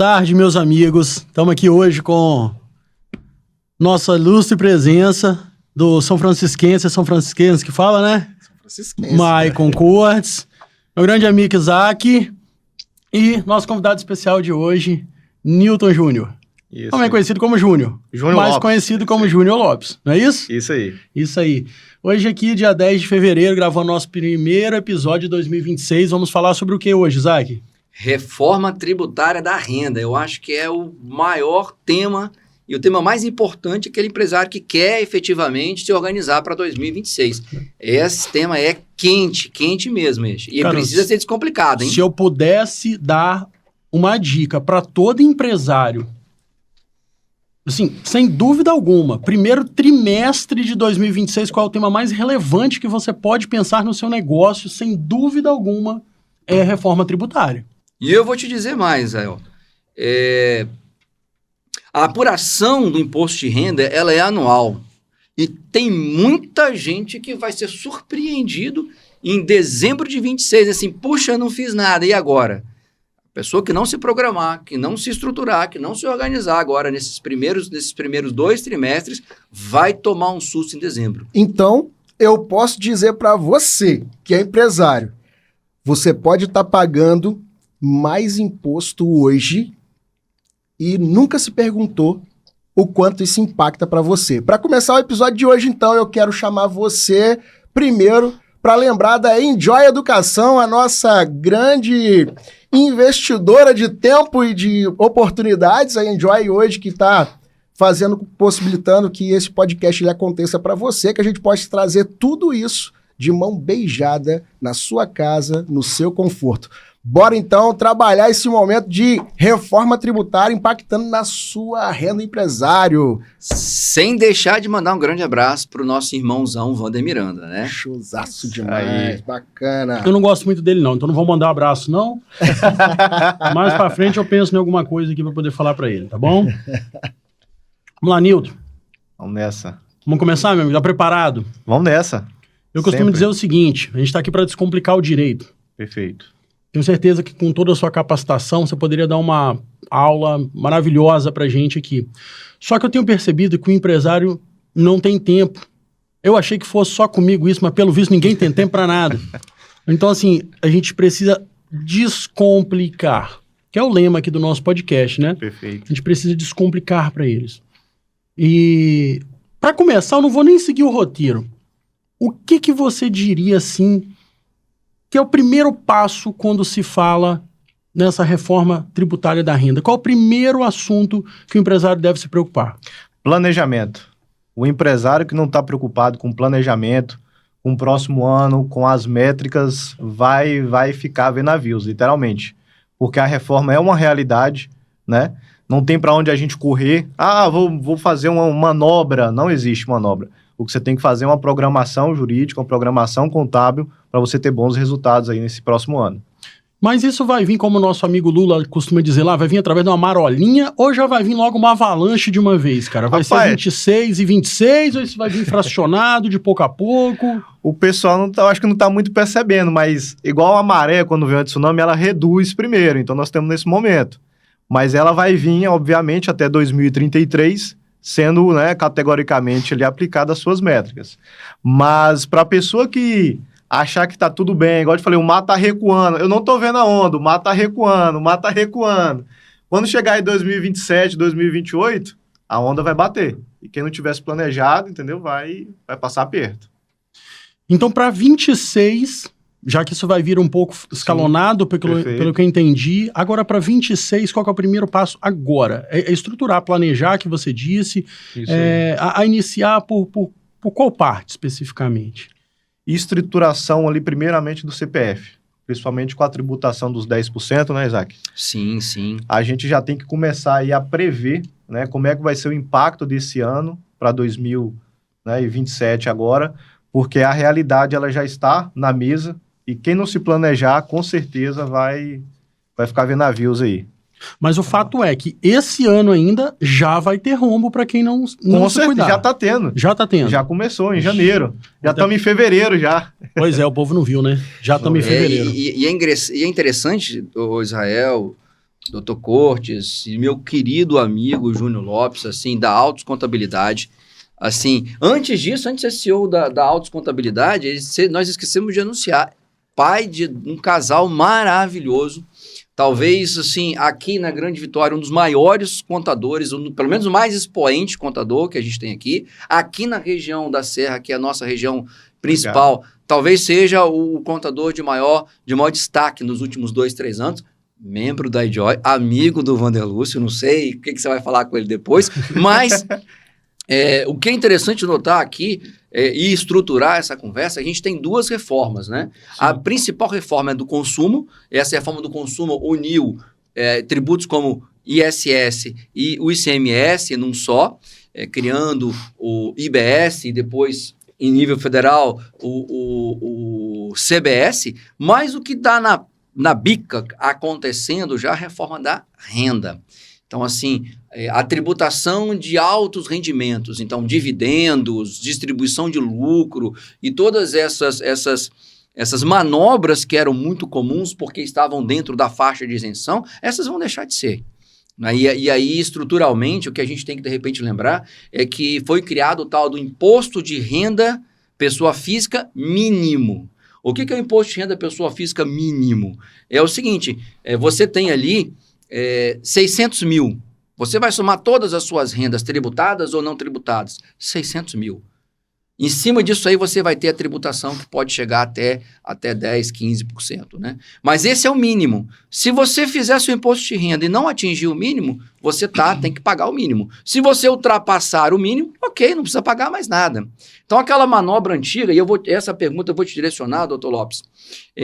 tarde, meus amigos. Estamos aqui hoje com nossa ilustre presença do São Francisquense, que fala, né? São Francisquense. Maicon Cortes, meu grande amigo Isaac e nosso convidado especial de hoje, Newton Júnior. Isso. Também conhecido como Júnior. Júnior Mais Lopes. conhecido como Júnior Lopes, não é isso? Isso aí. Isso aí. Hoje aqui, dia 10 de fevereiro, gravando nosso primeiro episódio de 2026. Vamos falar sobre o que hoje, Isaac? Reforma tributária da renda. Eu acho que é o maior tema e o tema mais importante, aquele empresário que quer efetivamente se organizar para 2026. Esse tema é quente mesmo. E Cara, precisa ser descomplicado, hein? Se eu pudesse dar uma dica para todo empresário, assim, sem dúvida alguma, primeiro trimestre de 2026, qual é o tema mais relevante que você pode pensar no seu negócio, sem dúvida alguma, é reforma tributária. E eu vou te dizer mais, Rael. A apuração do imposto de renda, ela é anual. E tem muita gente que vai ser surpreendido em dezembro de 26, assim, puxa, eu não fiz nada, e agora? A pessoa que não se programar, que não se estruturar, que não se organizar agora nesses primeiros 2 trimestres, vai tomar um susto em dezembro. Então, eu posso dizer para você, que é empresário, você pode estar pagando mais imposto hoje e nunca se perguntou o quanto isso impacta para você. Para começar o episódio de hoje, então, eu quero chamar você primeiro para lembrar da Enjoy Educação, a nossa grande investidora de tempo e de oportunidades. A Enjoy hoje que está possibilitando que esse podcast ele aconteça para você, que a gente possa trazer tudo isso de mão beijada na sua casa, no seu conforto. Bora, então, trabalhar esse momento de reforma tributária impactando na sua renda empresário. Sem deixar de mandar um grande abraço para o nosso irmãozão Wander Miranda, né? Showzaço demais, Aí. bacana. Eu não gosto muito dele, não, então não vou mandar um abraço, não. Mais pra frente eu penso em alguma coisa aqui pra poder falar pra ele, tá bom? Vamos lá, Nilton. Vamos nessa. Vamos começar, meu amigo? Tá preparado? Vamos nessa. Eu costumo Sempre. dizer o seguinte, a gente tá aqui pra descomplicar o direito. Perfeito. Tenho certeza que com toda a sua capacitação, você poderia dar uma aula maravilhosa pra gente aqui. Só que eu tenho percebido que o empresário não tem tempo. Eu achei que fosse só comigo isso, mas pelo visto ninguém tem tempo pra nada. Então, assim, a gente precisa descomplicar, que é o lema aqui do nosso podcast, né? Perfeito. A gente precisa descomplicar pra eles. E, pra começar, eu não vou nem seguir o roteiro. O que você diria, assim, que é o primeiro passo quando se fala nessa reforma tributária da renda? Qual é o primeiro assunto que o empresário deve se preocupar? Planejamento. O empresário que não está preocupado com planejamento, com o próximo ano, com as métricas, vai ficar vendo navios, literalmente. Porque a reforma é uma realidade, né? Não tem para onde a gente correr. Ah, vou fazer uma manobra. Não existe manobra. O que você tem que fazer é uma programação jurídica, uma programação contábil, para você ter bons resultados aí nesse próximo ano. Mas isso vai vir, como o nosso amigo Lula costuma dizer lá, vai vir através de uma marolinha ou já vai vir logo uma avalanche de uma vez, cara? Vai ser 26 e 26 ou isso vai vir fracionado de pouco a pouco? O pessoal acho que não está muito percebendo, mas igual a maré, quando vem o tsunami, ela reduz primeiro. Então nós temos nesse momento. Mas ela vai vir, obviamente, até 2033, sendo, né, categoricamente ali, aplicada às suas métricas. Mas para a pessoa que achar que está tudo bem, igual eu te falei, o mar está recuando, eu não estou vendo a onda, o mar está recuando. Quando chegar em 2027, 2028, a onda vai bater. E quem não tivesse planejado, entendeu, vai passar aperto. Então, para 26, já que isso vai vir um pouco escalonado, pelo que eu entendi, agora para 26, qual que é o primeiro passo agora? É estruturar, planejar, que você disse, a iniciar por qual parte especificamente? Estruturação ali, primeiramente, do CPF, principalmente com a tributação dos 10%, né, Isaac? Sim, sim. A gente já tem que começar aí a prever, né, como é que vai ser o impacto desse ano para 2027 agora, porque a realidade ela já está na mesa e quem não se planejar, com certeza vai ficar vendo navios aí. Mas o fato é que esse ano ainda já vai ter rombo para quem não Com se certeza, cuidar. já está tendo. Já tá tendo. Já começou em janeiro. Já estamos em fevereiro já. Pois é, o povo não viu, né? Já estamos em fevereiro. E é interessante, o Israel, Dr. Cortes e meu querido amigo Júnior Lopes, assim, da Autos Contabilidade. Assim, antes disso, antes de ser CEO da Autos Contabilidade, nós esquecemos de anunciar, pai de um casal maravilhoso, talvez, assim, aqui na Grande Vitória, um dos maiores contadores, pelo menos o mais expoente contador que a gente tem aqui na região da Serra, que é a nossa região principal, talvez seja o contador de maior destaque nos últimos 2, 3 anos, membro da iJoy, amigo do Vanderlúcio, não sei o que você vai falar com ele depois, mas... o que é interessante notar aqui e estruturar essa conversa, a gente tem 2 reformas, né? Sim. A principal reforma é do consumo, essa reforma do consumo uniu tributos como ISS e o ICMS num só, criando o IBS e depois, em nível federal, o CBS, mas o que está na bica acontecendo já é a reforma da renda. Então, assim, a tributação de altos rendimentos, então, dividendos, distribuição de lucro e todas essas manobras que eram muito comuns porque estavam dentro da faixa de isenção, essas vão deixar de ser. E aí, estruturalmente, o que a gente tem que, de repente, lembrar é que foi criado o tal do imposto de renda pessoa física mínimo. O que é o imposto de renda pessoa física mínimo? É o seguinte, você tem ali 600 mil. Você vai somar todas as suas rendas tributadas ou não tributadas? 600 mil. Em cima disso aí você vai ter a tributação que pode chegar até 10, 15%, né? Mas esse é o mínimo. Se você fizer seu imposto de renda e não atingir o mínimo, você tem que pagar o mínimo. Se você ultrapassar o mínimo, ok, não precisa pagar mais nada. Então aquela manobra antiga, e essa pergunta eu vou te direcionar, doutor Lopes,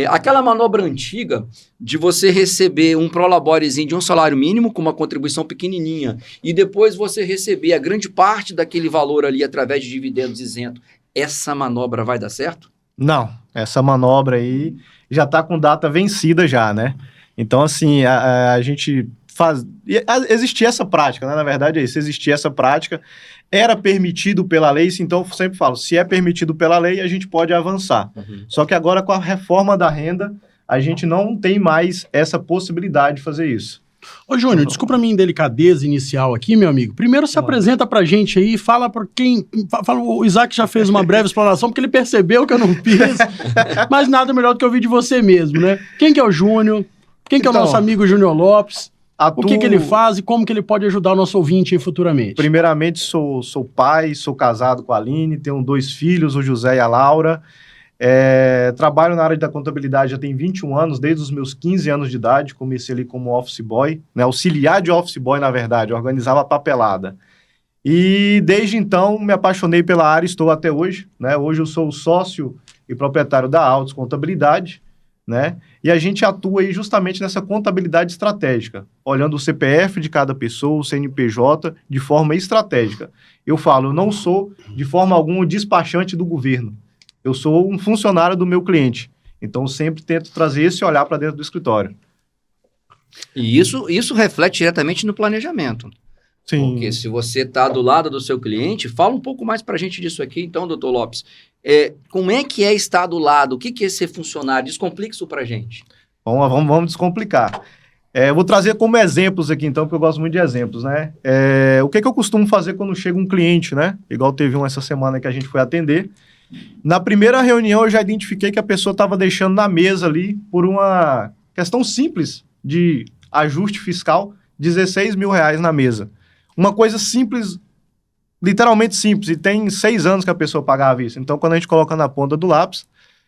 aquela manobra antiga de você receber um prolaborezinho de um salário mínimo com uma contribuição pequenininha e depois você receber a grande parte daquele valor ali através de dividendos isentos, essa manobra vai dar certo? Não, essa manobra aí já está com data vencida já, né? Então, assim, a gente faz... Existia essa prática, né? Na verdade é isso, existia essa prática, era permitido pela lei, então eu sempre falo, se é permitido pela lei, a gente pode avançar. Uhum. Só que agora com a reforma da renda, a gente não tem mais essa possibilidade de fazer isso. Ô, Júnior, desculpa a minha indelicadeza inicial aqui, meu amigo. Primeiro se apresenta pra gente aí, fala pra quem... O Isaac já fez uma breve explanação, porque ele percebeu que eu não fiz, mas nada melhor do que ouvir de você mesmo, né? Quem que é o Júnior? Quem que é o nosso amigo Júnior Lopes? O que ele faz e como que ele pode ajudar o nosso ouvinte aí futuramente? Primeiramente, sou pai, sou casado com a Aline, tenho 2 filhos, o José e a Laura. Trabalho na área da contabilidade já tem 21 anos, desde os meus 15 anos de idade, comecei ali como office boy, né, auxiliar de office boy, na verdade, organizava a papelada. E desde então me apaixonei pela área, estou até hoje, né? Hoje eu sou sócio e proprietário da Autos Contabilidade, né? E a gente atua aí justamente nessa contabilidade estratégica, olhando o CPF de cada pessoa, o CNPJ, de forma estratégica. Eu falo, eu não sou de forma alguma o despachante do governo. Eu sou um funcionário do meu cliente. Então, eu sempre tento trazer esse olhar para dentro do escritório. E isso reflete diretamente no planejamento. Sim. Porque se você está do lado do seu cliente, fala um pouco mais para a gente disso aqui, então, doutor Lopes. Como é que é estar do lado? O que é ser funcionário? Descomplica isso para a gente. Vamos descomplicar. Eu vou trazer como exemplos aqui, então, porque eu gosto muito de exemplos, né? O que eu costumo fazer quando chega um cliente, né? Igual teve essa semana que a gente foi atender. Na primeira reunião, eu já identifiquei que a pessoa estava deixando na mesa ali, por uma questão simples de ajuste fiscal, R$16 mil na mesa. Uma coisa simples, literalmente simples, e tem 6 anos que a pessoa pagava isso. Então, quando a gente coloca na ponta do lápis,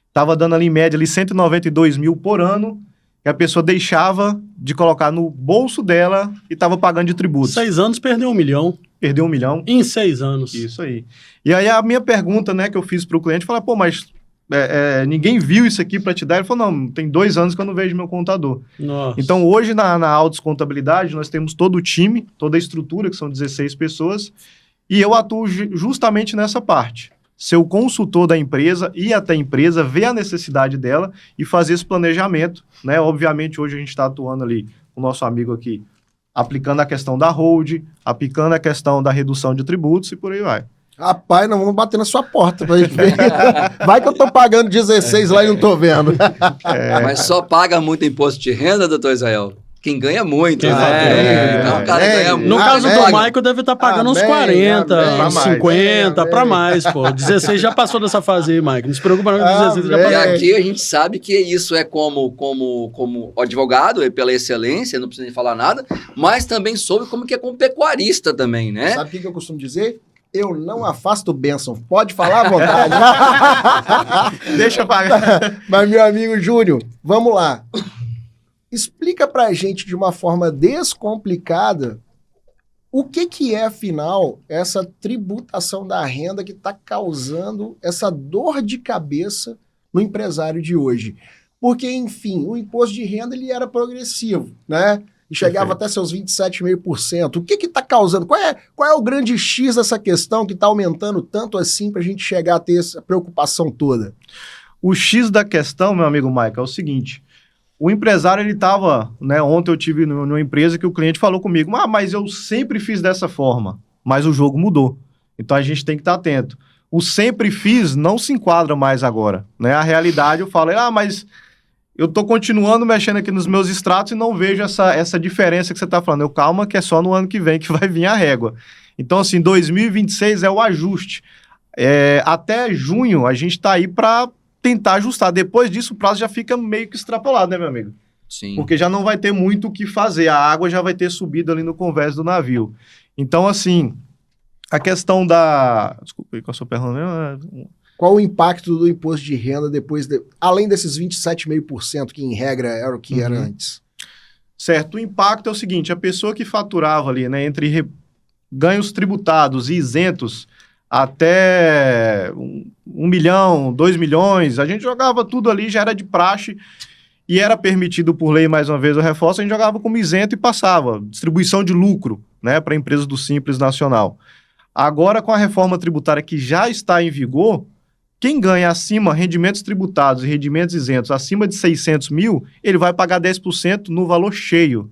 estava dando ali em média ali 192 mil por ano, que a pessoa deixava de colocar no bolso dela e estava pagando de tributos. 6 anos perdeu 1 milhão. Perdeu 1 milhão. Em 6 anos. Isso aí. E aí a minha pergunta, né, que eu fiz para o cliente, falei, mas ninguém viu isso aqui para te dar? Ele falou, não, tem 2 anos que eu não vejo meu contador. Nossa. Então, hoje na Autos Contabilidade, nós temos todo o time, toda a estrutura, que são 16 pessoas, e eu atuo justamente nessa parte. Ser o consultor da empresa, ir até a empresa, ver a necessidade dela e fazer esse planejamento, né? Obviamente, hoje a gente está atuando ali, o nosso amigo aqui, aplicando a questão da hold, aplicando a questão da redução de tributos e por aí vai. Rapaz, nós vamos bater na sua porta pra gente ver. Vai que eu tô pagando 16 lá e não tô vendo. Mas só paga muito imposto de renda, doutor Israel? quem ganha muito, Quem né? fatura. Então, o cara ganha muito. No caso do paga. Michael, deve estar pagando uns Amém, 40, amém, uns pra mais. 50, amém. pra mais, pô. 16 já passou dessa fase aí, Michael. Não se preocupa não, que 16 já Amém. E passou. aqui a gente sabe que isso é como advogado, é pela excelência, não precisa nem falar nada, mas também soube como que é como pecuarista também, né? Sabe o que eu costumo dizer? Eu não afasto bênção. Pode falar à vontade. Deixa eu pagar. Mas, meu amigo Júnior, vamos lá. Explica pra gente de uma forma descomplicada o que é, afinal, essa tributação da renda que está causando essa dor de cabeça no empresário de hoje. Porque, enfim, o imposto de renda ele era progressivo, né? E chegava até seus 27,5%. O que está causando? Qual é o grande X dessa questão que está aumentando tanto assim para a gente chegar a ter essa preocupação toda? O X da questão, meu amigo Michael, é o seguinte. O empresário, ele estava, né, ontem eu tive numa empresa que o cliente falou comigo, mas eu sempre fiz dessa forma, mas o jogo mudou. Então a gente tem que estar atento. O sempre fiz não se enquadra mais agora, né? A realidade eu falo, mas eu estou continuando mexendo aqui nos meus extratos e não vejo essa diferença que você está falando. Calma que é só no ano que vem que vai vir a régua. Então assim, 2026 é o ajuste. Até junho a gente está aí para tentar ajustar. Depois disso, o prazo já fica meio que extrapolado, né, meu amigo? Sim. Porque já não vai ter muito o que fazer. A água já vai ter subido ali no convés do navio. Então, assim, a questão da... Desculpa aí, qual a sua pergunta mesmo? Qual o impacto do imposto de renda depois, além desses 27,5% que em regra era o que era antes? Certo. O impacto é o seguinte, a pessoa que faturava ali, né, entre ganhos tributados e isentos até 1 milhão, 2 milhões, a gente jogava tudo ali, já era de praxe e era permitido por lei, mais uma vez, eu reforço, a gente jogava como isento e passava, distribuição de lucro, né, para empresas do Simples Nacional. Agora, com a reforma tributária que já está em vigor, quem ganha acima, rendimentos tributados e rendimentos isentos acima de 600 mil, ele vai pagar 10% no valor cheio,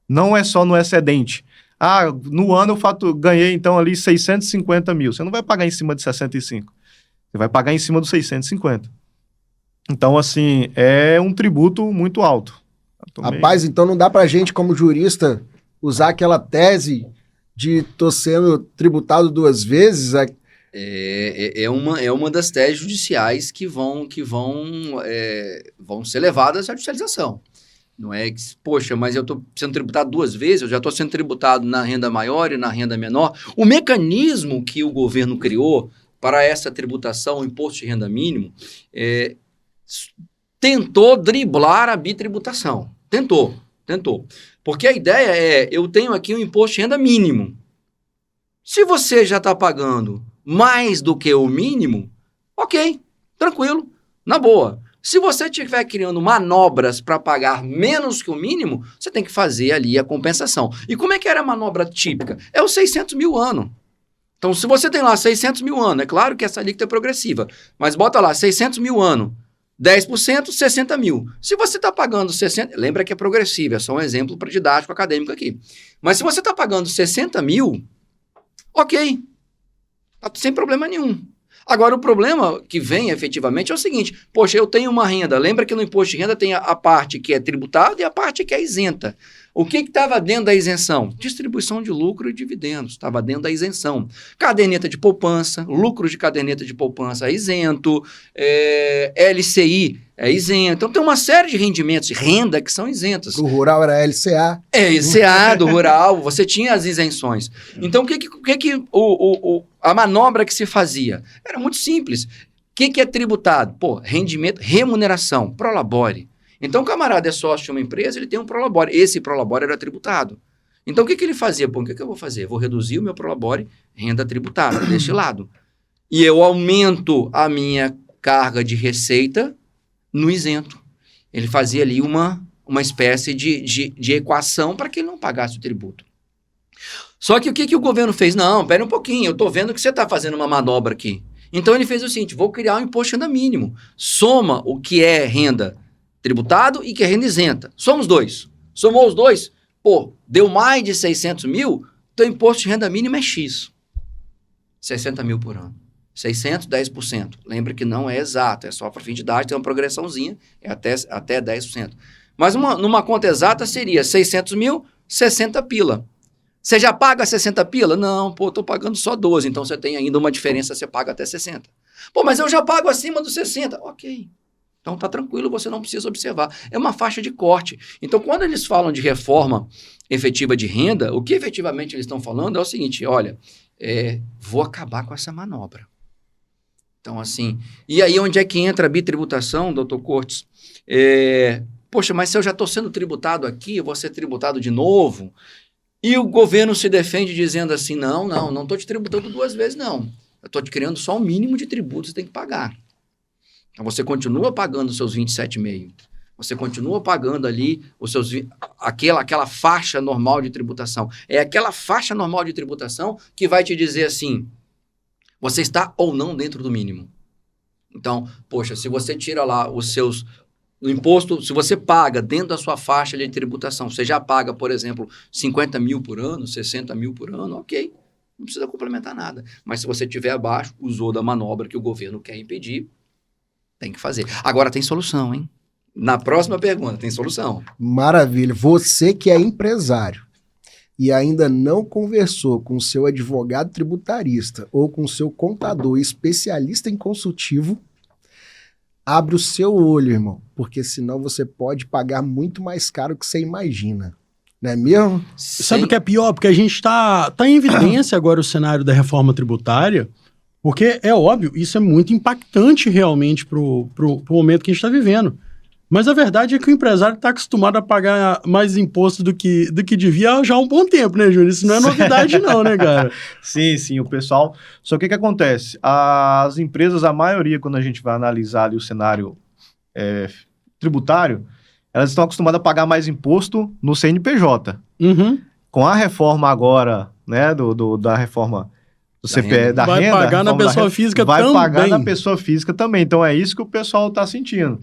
não é só no excedente. No ano eu ganhei, então, ali 650 mil. Você não vai pagar em cima de 65. Você vai pagar em cima dos 650. Então, assim, é um tributo muito alto. Rapaz, então não dá pra gente, como jurista, usar aquela tese de tô sendo tributado 2 vezes? É uma das teses judiciais que vão ser levadas à judicialização. Não é que, poxa, mas eu estou sendo tributado 2 vezes, eu já estou sendo tributado na renda maior e na renda menor. O mecanismo que o governo criou para essa tributação, o imposto de renda mínimo, tentou driblar a bitributação. Tentou. Porque a ideia eu tenho aqui um imposto de renda mínimo. Se você já está pagando mais do que o mínimo, ok, tranquilo, na boa. Se você estiver criando manobras para pagar menos que o mínimo, você tem que fazer ali a compensação. E como é que era a manobra típica? É os 600 mil ano. Então, se você tem lá 600 mil ano, é claro que essa alíquota é progressiva, mas bota lá 600 mil ano, 10%, 60 mil. Se você está pagando 60... Lembra que é progressiva, é só um exemplo para didático acadêmico aqui. Mas se você está pagando 60 mil, ok, tá sem problema nenhum. Agora, o problema que vem efetivamente é o seguinte, poxa, eu tenho uma renda, lembra que no imposto de renda tem a parte que é tributada e a parte que é isenta. O que estava dentro da isenção? Distribuição de lucro e dividendos, estava dentro da isenção. Caderneta de poupança, lucro de caderneta de poupança é isento, LCI é isento. Então, tem uma série de rendimentos de renda que são isentos. O rural era LCA. LCA do rural, você tinha as isenções. Então, a manobra que se fazia? Era muito simples. O que é tributado? Rendimento, remuneração, prolabore. Então, o camarada é sócio de uma empresa, ele tem um prolabore. Esse prolabore era tributado. Então, o que ele fazia? O que eu vou fazer? Eu vou reduzir o meu prolabore, renda tributada, deste lado. E eu aumento a minha carga de receita no isento. Ele fazia ali uma espécie de equação para que ele não pagasse o tributo. Só que o que o governo fez? Não, pera um pouquinho, eu estou vendo que você está fazendo uma manobra aqui. Então, ele fez o seguinte, vou criar um imposto de renda mínimo. Soma o que é renda tributado e que é renda isenta. Somos 2. Somou os 2, deu mais de 600 mil, teu imposto de renda mínima é X. 60 mil por ano. 600, 10%. Lembra que não é exato, é só para fim de idade, tem uma progressãozinha, é até 10%. Mas numa conta exata seria 600 mil, 60 pila. Você já paga 60 pila? Não, pô, tô pagando só 12, então você tem ainda uma diferença, você paga até 60. Pô, mas eu já pago acima dos 60. Ok. Então tá tranquilo, você não precisa observar. É uma faixa de corte. Então, quando eles falam de reforma efetiva de renda, o que efetivamente eles estão falando é o seguinte, olha, vou acabar com essa manobra. Então, assim, e aí onde é que entra a bitributação, doutor Cortes? Poxa, mas se eu já estou sendo tributado aqui, eu vou ser tributado de novo? E o governo se defende dizendo assim, não estou te tributando 2 vezes, não. Eu estou te criando só o mínimo de tributos que você tem que pagar. Então, você continua pagando os seus 27,5%. Você continua pagando ali os seus, aquela faixa normal de tributação. É aquela faixa normal de tributação que vai te dizer assim, você está ou não dentro do mínimo. Então, poxa, se você tira lá os seus... O imposto, se você paga dentro da sua faixa de tributação, você já paga, por exemplo, 50 mil por ano, 60 mil por ano, ok, não precisa complementar nada. Mas se você estiver abaixo, usou da manobra que o governo quer impedir, tem que fazer. Agora tem solução, hein? Na próxima pergunta, tem solução. Maravilha. Você que é empresário e ainda não conversou com o seu advogado tributarista ou com o seu contador especialista em consultivo, abre o seu olho, irmão, porque senão você pode pagar muito mais caro do que você imagina. Não é mesmo? Sabe o que é pior? Porque a gente tá em evidência agora o cenário da reforma tributária, porque é óbvio, isso é muito impactante realmente pro momento que a gente está vivendo. Mas a verdade é que o empresário está acostumado a pagar mais imposto do que devia já há um bom tempo, né, Júnior? Isso não é novidade não, né, cara? Sim, o pessoal... Só que o que acontece? As empresas, a maioria, quando a gente vai analisar ali o cenário tributário, elas estão acostumadas a pagar mais imposto no CNPJ. Uhum. Com a reforma agora, né, da reforma do CPE, da renda... Vai pagar na pessoa física também. Vai pagar na pessoa física também. Então é isso que o pessoal está sentindo.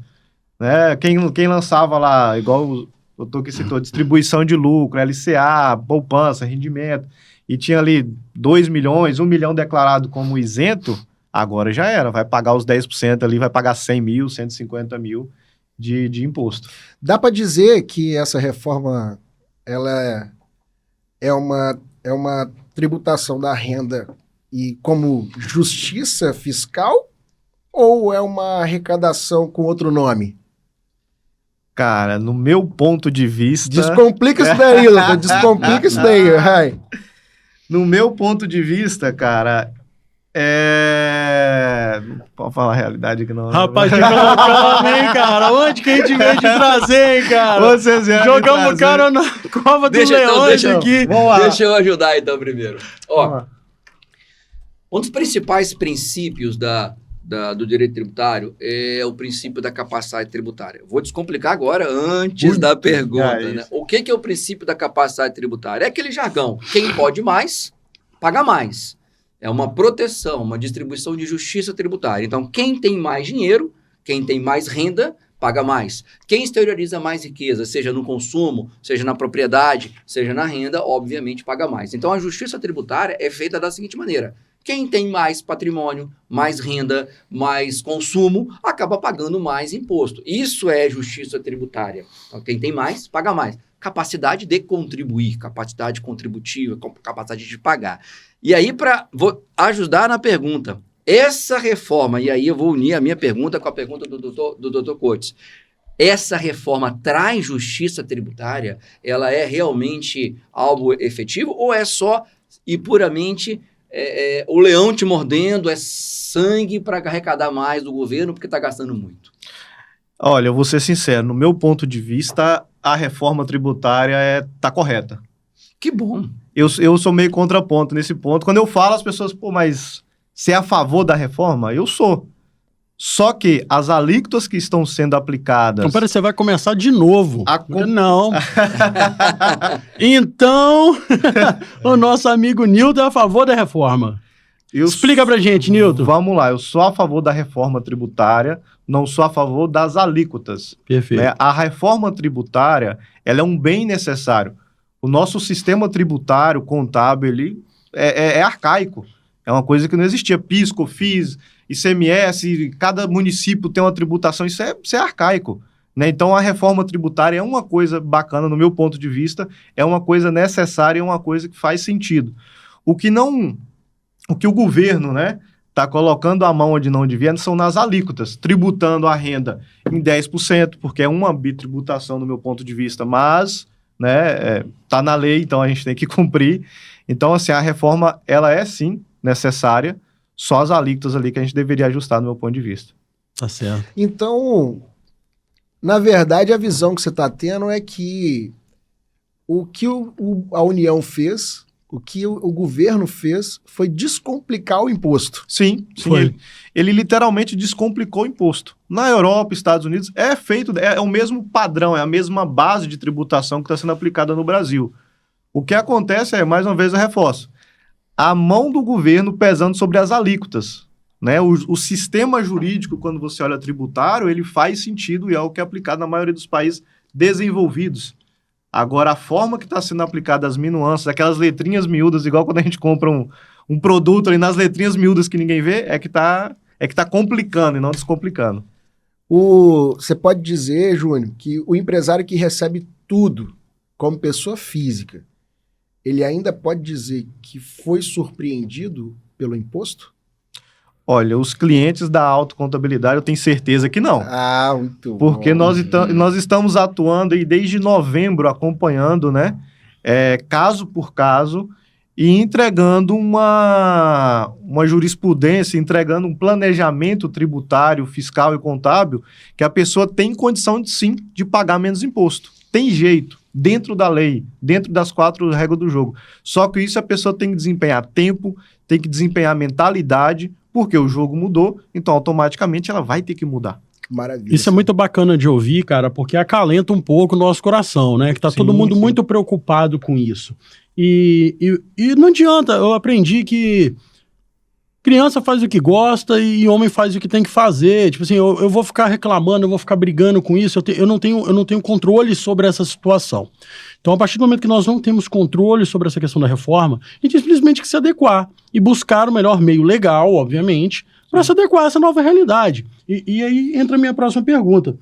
Né? Quem lançava lá, igual o doutor que citou, distribuição de lucro, LCA, poupança, rendimento, e tinha ali 2 milhões, 1 milhão declarado como isento, agora já era, vai pagar os 10% ali, vai pagar 100 mil, 150 mil de imposto. Dá para dizer que essa reforma ela é uma tributação da renda e como justiça fiscal ou é uma arrecadação com outro nome? Cara, no meu ponto de vista... Descomplica isso daí, Lucas. Descomplica isso daí, vai. No meu ponto de vista, cara, Não pode falar a realidade aqui não. Rapaz, colocamos, hein, cara? Onde que a gente veio te trazer, hein, cara? Vocês vieram Jogamos o cara na cova dos leões aqui. Vamos lá. Deixa eu ajudar então primeiro. Ó, um dos principais princípios do direito tributário é o princípio da capacidade tributária. Vou descomplicar agora antes da pergunta. Né? O que é o princípio da capacidade tributária? É aquele jargão. Quem pode mais, paga mais. É uma proteção, uma distribuição de justiça tributária. Então, quem tem mais dinheiro, quem tem mais renda, paga mais. Quem exterioriza mais riqueza, seja no consumo, seja na propriedade, seja na renda, obviamente paga mais. Então, a justiça tributária é feita da seguinte maneira. Quem tem mais patrimônio, mais renda, mais consumo, acaba pagando mais imposto. Isso é justiça tributária. Então, quem tem mais, paga mais. Capacidade de contribuir, capacidade contributiva, capacidade de pagar. E aí, vou ajudar na pergunta. Essa reforma, e aí eu vou unir a minha pergunta com a pergunta do Dr. Coates. Essa reforma traz justiça tributária? Ela é realmente algo efetivo ou é só e puramente o leão te mordendo, é sangue para arrecadar mais do governo porque está gastando muito? Olha, eu vou ser sincero, no meu ponto de vista, a reforma tributária tá correta. Que bom. Eu sou meio contraponto nesse ponto. Quando eu falo, as pessoas, mas você é a favor da reforma? Eu sou. Só que as alíquotas que estão sendo aplicadas... Então, peraí, você vai começar de novo. Não. Então, o nosso amigo Nilton é a favor da reforma. Explica pra gente, Nilton. Vamos lá, eu sou a favor da reforma tributária, não sou a favor das alíquotas. Perfeito. Né? A reforma tributária, ela é um bem necessário. O nosso sistema tributário contábil, ele é arcaico. É uma coisa que não existia. PIS, COFINS, ICMS, cada município tem uma tributação. Isso é arcaico. né? Então, a reforma tributária é uma coisa bacana, no meu ponto de vista, é uma coisa necessária, é uma coisa que faz sentido. O que o governo, né, está colocando a mão onde não devia são nas alíquotas, tributando a renda em 10%, porque é uma bitributação no meu ponto de vista, mas, né, tá na lei, então a gente tem que cumprir. Então, assim, a reforma, ela é sim necessária, só as alíquotas ali que a gente deveria ajustar no meu ponto de vista. Tá certo. Então, na verdade, a visão que você está tendo é que o que a União fez, o que o governo fez, foi descomplicar o imposto. Sim, Foi. ele literalmente descomplicou o imposto. Na Europa, Estados Unidos, é o mesmo padrão, é a mesma base de tributação que está sendo aplicada no Brasil. O que acontece mais uma vez, eu reforço, a mão do governo pesando sobre as alíquotas, né? O sistema jurídico, quando você olha tributário, ele faz sentido e é o que é aplicado na maioria dos países desenvolvidos. Agora, a forma que está sendo aplicada as minuanças, aquelas letrinhas miúdas, igual quando a gente compra um produto ali nas letrinhas miúdas que ninguém vê, é que tá complicando e não descomplicando. Você pode dizer, Júnior, que o empresário que recebe tudo como pessoa física, ele ainda pode dizer que foi surpreendido pelo imposto? Olha, os clientes da autocontabilidade, eu tenho certeza que não. Ah, muito Porque bom. nós estamos atuando aí desde novembro, acompanhando, né, caso por caso, e entregando uma jurisprudência, entregando um planejamento tributário, fiscal e contábil, que a pessoa tem condição, sim, de pagar menos imposto. Tem jeito, dentro da lei, dentro das 4 regras do jogo. Só que isso a pessoa tem que desempenhar tempo, tem que desempenhar mentalidade, porque o jogo mudou, então automaticamente ela vai ter que mudar. Maravilha. Isso é muito bacana de ouvir, cara, porque acalenta um pouco o nosso coração, né? Que tá Sim, todo mundo sim. muito preocupado com isso. E não adianta, eu aprendi que criança faz o que gosta e homem faz o que tem que fazer. Tipo assim, eu vou ficar reclamando, eu vou ficar brigando com isso, eu não tenho controle sobre essa situação. Então, a partir do momento que nós não temos controle sobre essa questão da reforma, a gente simplesmente tem que se adequar e buscar o melhor meio legal, obviamente, para se adequar a essa nova realidade. E aí entra a minha próxima pergunta.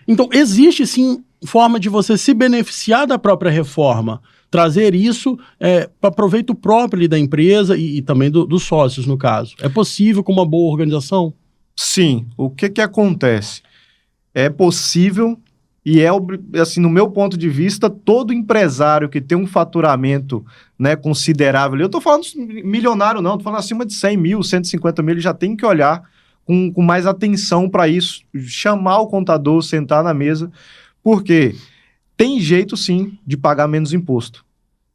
Então, existe sim forma de você se beneficiar da própria reforma, trazer isso para proveito próprio ali da empresa e também dos sócios, no caso. É possível com uma boa organização? Sim. O que acontece? É possível e assim, no meu ponto de vista, todo empresário que tem um faturamento, né, considerável, eu estou falando milionário não, estou falando acima de 100 mil, 150 mil, ele já tem que olhar com mais atenção para isso, chamar o contador, sentar na mesa, porque tem jeito sim de pagar menos imposto.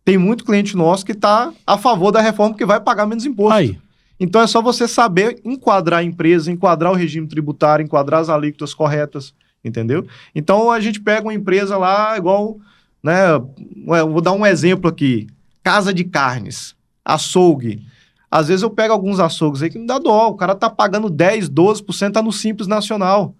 Tem muito cliente nosso que está a favor da reforma que vai pagar menos imposto. Aí. Então é só você saber enquadrar a empresa, enquadrar o regime tributário, enquadrar as alíquotas corretas, entendeu? Então a gente pega uma empresa lá igual, né, eu vou dar um exemplo aqui, casa de carnes, açougue. Às vezes eu pego alguns açougues aí que não dá dó, o cara tá pagando 10, 12%, tá no Simples Nacional.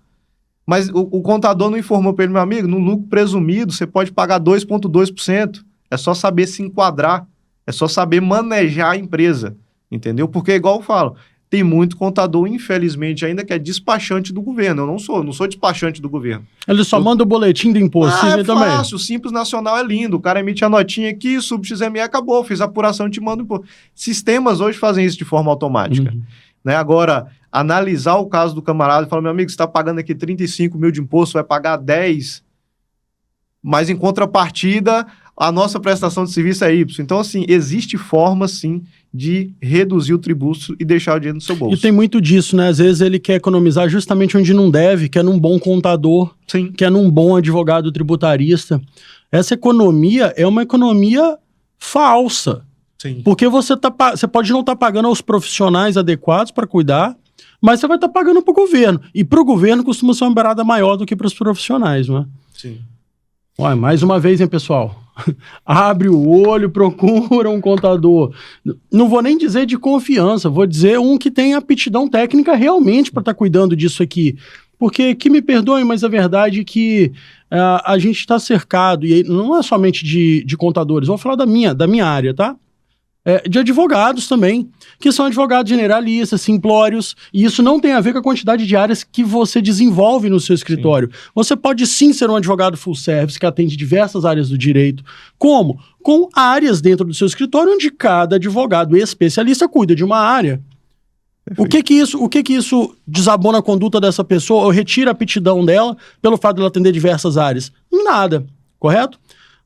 Mas o contador não informou para ele, meu amigo, no lucro presumido você pode pagar 2,2%. É só saber se enquadrar, é só saber manejar a empresa, entendeu? Porque, igual eu falo, tem muito contador, infelizmente, ainda que é despachante do governo. Eu não sou despachante do governo. Ele só manda o boletim do imposto. É também. fácil, o Simples Nacional é lindo. O cara emite a notinha aqui, sub-XME, acabou, fiz a apuração e te manda o imposto. Sistemas hoje fazem isso de forma automática. Uhum. Né? Agora, analisar o caso do camarada e falar, meu amigo, você está pagando aqui 35 mil de imposto, vai pagar 10, mas em contrapartida, a nossa prestação de serviço é Y. Então, assim, existe forma, sim, de reduzir o tributo e deixar o dinheiro no seu bolso. E tem muito disso, né? Às vezes ele quer economizar justamente onde não deve, quer num bom contador, Sim. quer num bom advogado tributarista. Essa economia é uma economia falsa. Sim. Porque você pode não estar pagando aos profissionais adequados para cuidar, mas você vai estar pagando para o governo. E para o governo costuma ser uma beirada maior do que para os profissionais, não é? Sim. Olha, mais uma vez, hein, pessoal? Abre o olho, procura um contador. Não vou nem dizer de confiança, vou dizer um que tem aptidão técnica realmente para estar cuidando disso aqui. Porque, que me perdoem, mas a verdade é que a gente está cercado, e não é somente de contadores, vou falar da minha área, tá? de advogados também, que são advogados generalistas, simplórios, e isso não tem a ver com a quantidade de áreas que você desenvolve no seu escritório. Sim. Você pode sim ser um advogado full service, que atende diversas áreas do direito. Como? Com áreas dentro do seu escritório, onde cada advogado especialista cuida de uma área. O que isso desabona a conduta dessa pessoa ou retira a aptidão dela pelo fato de ela atender diversas áreas? Nada, correto?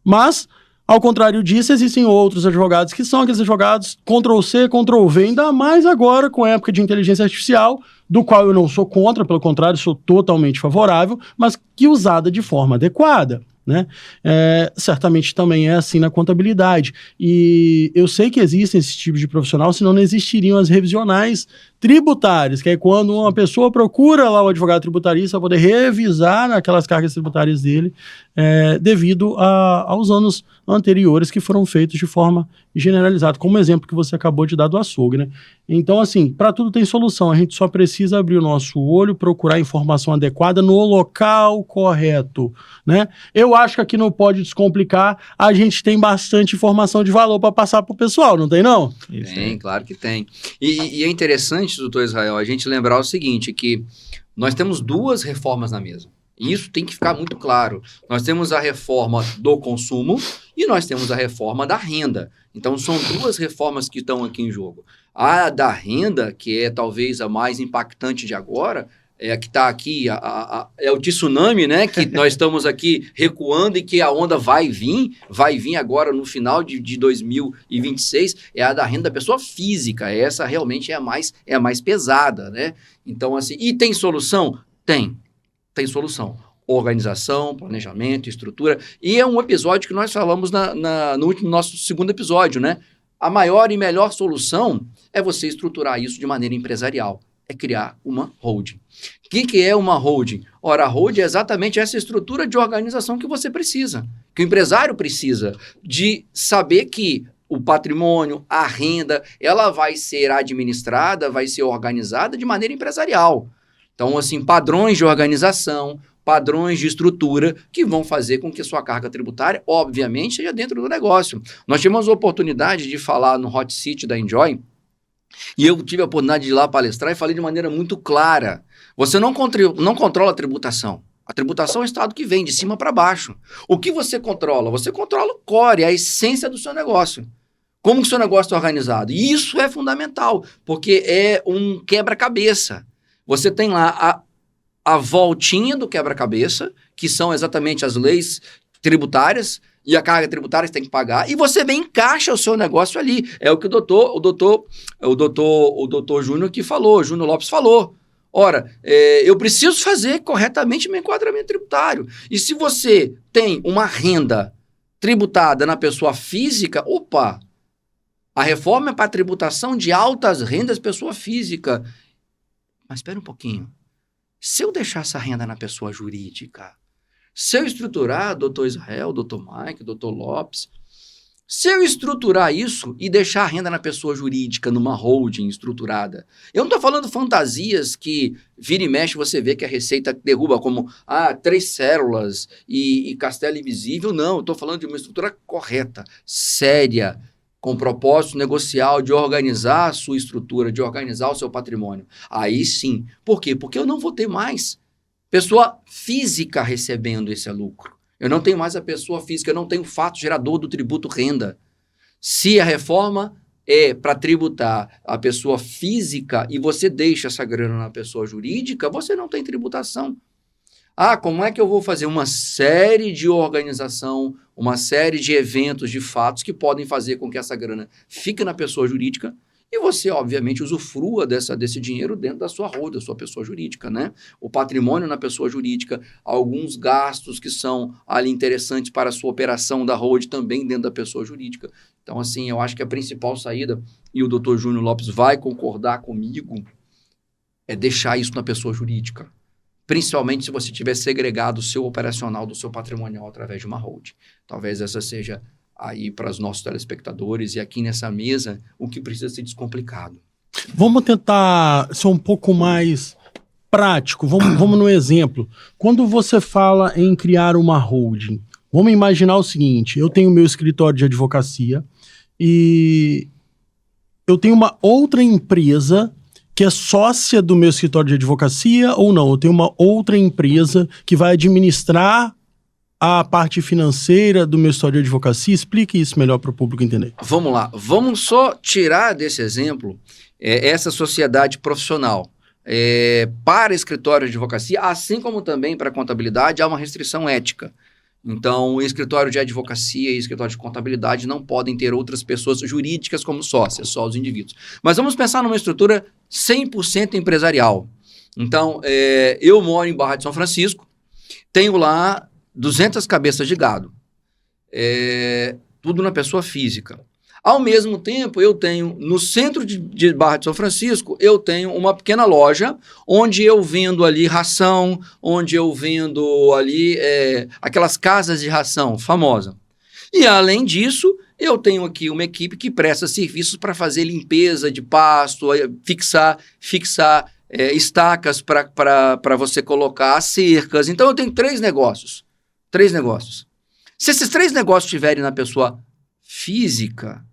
Mas, ao contrário disso, existem outros advogados que são aqueles advogados Ctrl-C, Ctrl-V, ainda mais agora com a época de inteligência artificial, do qual eu não sou contra, pelo contrário, sou totalmente favorável, mas que usada de forma adequada. Né? Certamente também é assim na contabilidade. E eu sei que existem esse tipo de profissional, senão não existiriam as revisionais tributárias, que é quando uma pessoa procura lá o advogado tributarista para poder revisar aquelas cargas tributárias dele, devido aos anos anteriores que foram feitos de forma generalizada, como o exemplo que você acabou de dar do açougue, né? Então, assim, para tudo tem solução, a gente só precisa abrir o nosso olho, procurar a informação adequada no local correto, né? Eu acho que aqui não pode descomplicar, a gente tem bastante informação de valor para passar para o pessoal, não tem não? Tem, claro que tem. E é interessante, doutor Israel, a gente lembrar o seguinte, que nós temos duas reformas na mesa. E isso tem que ficar muito claro. Nós temos a reforma do consumo e nós temos a reforma da renda. Então, são duas reformas que estão aqui em jogo. A da renda, que é talvez a mais impactante de agora, é a que está aqui, é o tsunami, né? Que nós estamos aqui recuando e que a onda vai vir agora no final de 2026, é a da renda da pessoa física. Essa realmente é a mais pesada, né? Então, assim, e tem solução? Tem solução. Organização, planejamento, estrutura. E é um episódio que nós falamos no nosso segundo episódio, né? A maior e melhor solução é você estruturar isso de maneira empresarial. É criar uma holding. O que é uma holding? Ora, a holding é exatamente essa estrutura de organização que você precisa, que o empresário precisa, de saber que o patrimônio, a renda, ela vai ser administrada, vai ser organizada de maneira empresarial. Então, assim, padrões de organização, padrões de estrutura que vão fazer com que a sua carga tributária, obviamente, seja dentro do negócio. Nós tivemos a oportunidade de falar no Hot Seat da Enjoy, e eu tive a oportunidade de ir lá palestrar e falei de maneira muito clara. Você não controla a tributação. A tributação é o estado que vem, de cima para baixo. O que você controla? Você controla o core, a essência do seu negócio. Como que o seu negócio está organizado? E isso é fundamental, porque é um quebra-cabeça. Você tem lá a voltinha do quebra-cabeça, que são exatamente as leis tributárias, e a carga tributária você tem que pagar, e você bem encaixa o seu negócio ali. É o que o doutor Júnior que falou, Júnior Lopes falou. Ora, eu preciso fazer corretamente meu enquadramento tributário. E se você tem uma renda tributada na pessoa física, opa, a reforma é para a tributação de altas rendas pessoa física. Mas espera um pouquinho. Se eu deixar essa renda na pessoa jurídica, se eu estruturar, doutor Israel, doutor Mike, doutor Lopes, se eu estruturar isso e deixar a renda na pessoa jurídica, numa holding estruturada, eu não estou falando fantasias que vira e mexe você vê que a Receita derruba como 3 células e castelo invisível, não, eu estou falando de uma estrutura correta, séria, com propósito negocial de organizar a sua estrutura, de organizar o seu patrimônio. Aí sim. Por quê? Porque eu não vou ter mais pessoa física recebendo esse lucro. Eu não tenho mais a pessoa física, eu não tenho o fato gerador do tributo renda. Se a reforma é para tributar a pessoa física e você deixa essa grana na pessoa jurídica, você não tem tributação. Como é que eu vou fazer uma série de organização, uma série de eventos, de fatos que podem fazer com que essa grana fique na pessoa jurídica e você, obviamente, usufrua desse dinheiro dentro da sua holding, da sua pessoa jurídica, né? O patrimônio na pessoa jurídica, alguns gastos que são ali interessantes para a sua operação da holding também dentro da pessoa jurídica. Então, assim, eu acho que a principal saída, e o doutor Júnior Lopes vai concordar comigo, é deixar isso na pessoa jurídica. Principalmente se você tiver segregado o seu operacional do seu patrimonial através de uma holding. Talvez essa seja aí para os nossos telespectadores e aqui nessa mesa o que precisa ser descomplicado. Vamos tentar ser um pouco mais prático. Vamos no exemplo. Quando você fala em criar uma holding, vamos imaginar o seguinte: eu tenho meu escritório de advocacia e eu tenho uma outra empresa que é sócia do meu escritório de advocacia ou não? Eu tenho uma outra empresa que vai administrar a parte financeira do meu escritório de advocacia? Explique isso melhor para o público entender. Vamos lá, vamos só tirar desse exemplo essa sociedade profissional. Para escritório de advocacia, assim como também para contabilidade, há uma restrição ética. Então, o escritório de advocacia e escritório de contabilidade não podem ter outras pessoas jurídicas como sócias, só os indivíduos. Mas vamos pensar numa estrutura 100% empresarial. Então, eu moro em Barra de São Francisco, tenho lá 200 cabeças de gado, tudo na pessoa física. Ao mesmo tempo, eu tenho, no centro de Barra de São Francisco, eu tenho uma pequena loja onde eu vendo ali ração, onde eu vendo ali aquelas casas de ração famosa. E, além disso, eu tenho aqui uma equipe que presta serviços para fazer limpeza de pasto, fixar estacas para você colocar as cercas. Então, eu tenho 3 negócios. 3 negócios. Se esses 3 negócios estiverem na pessoa física,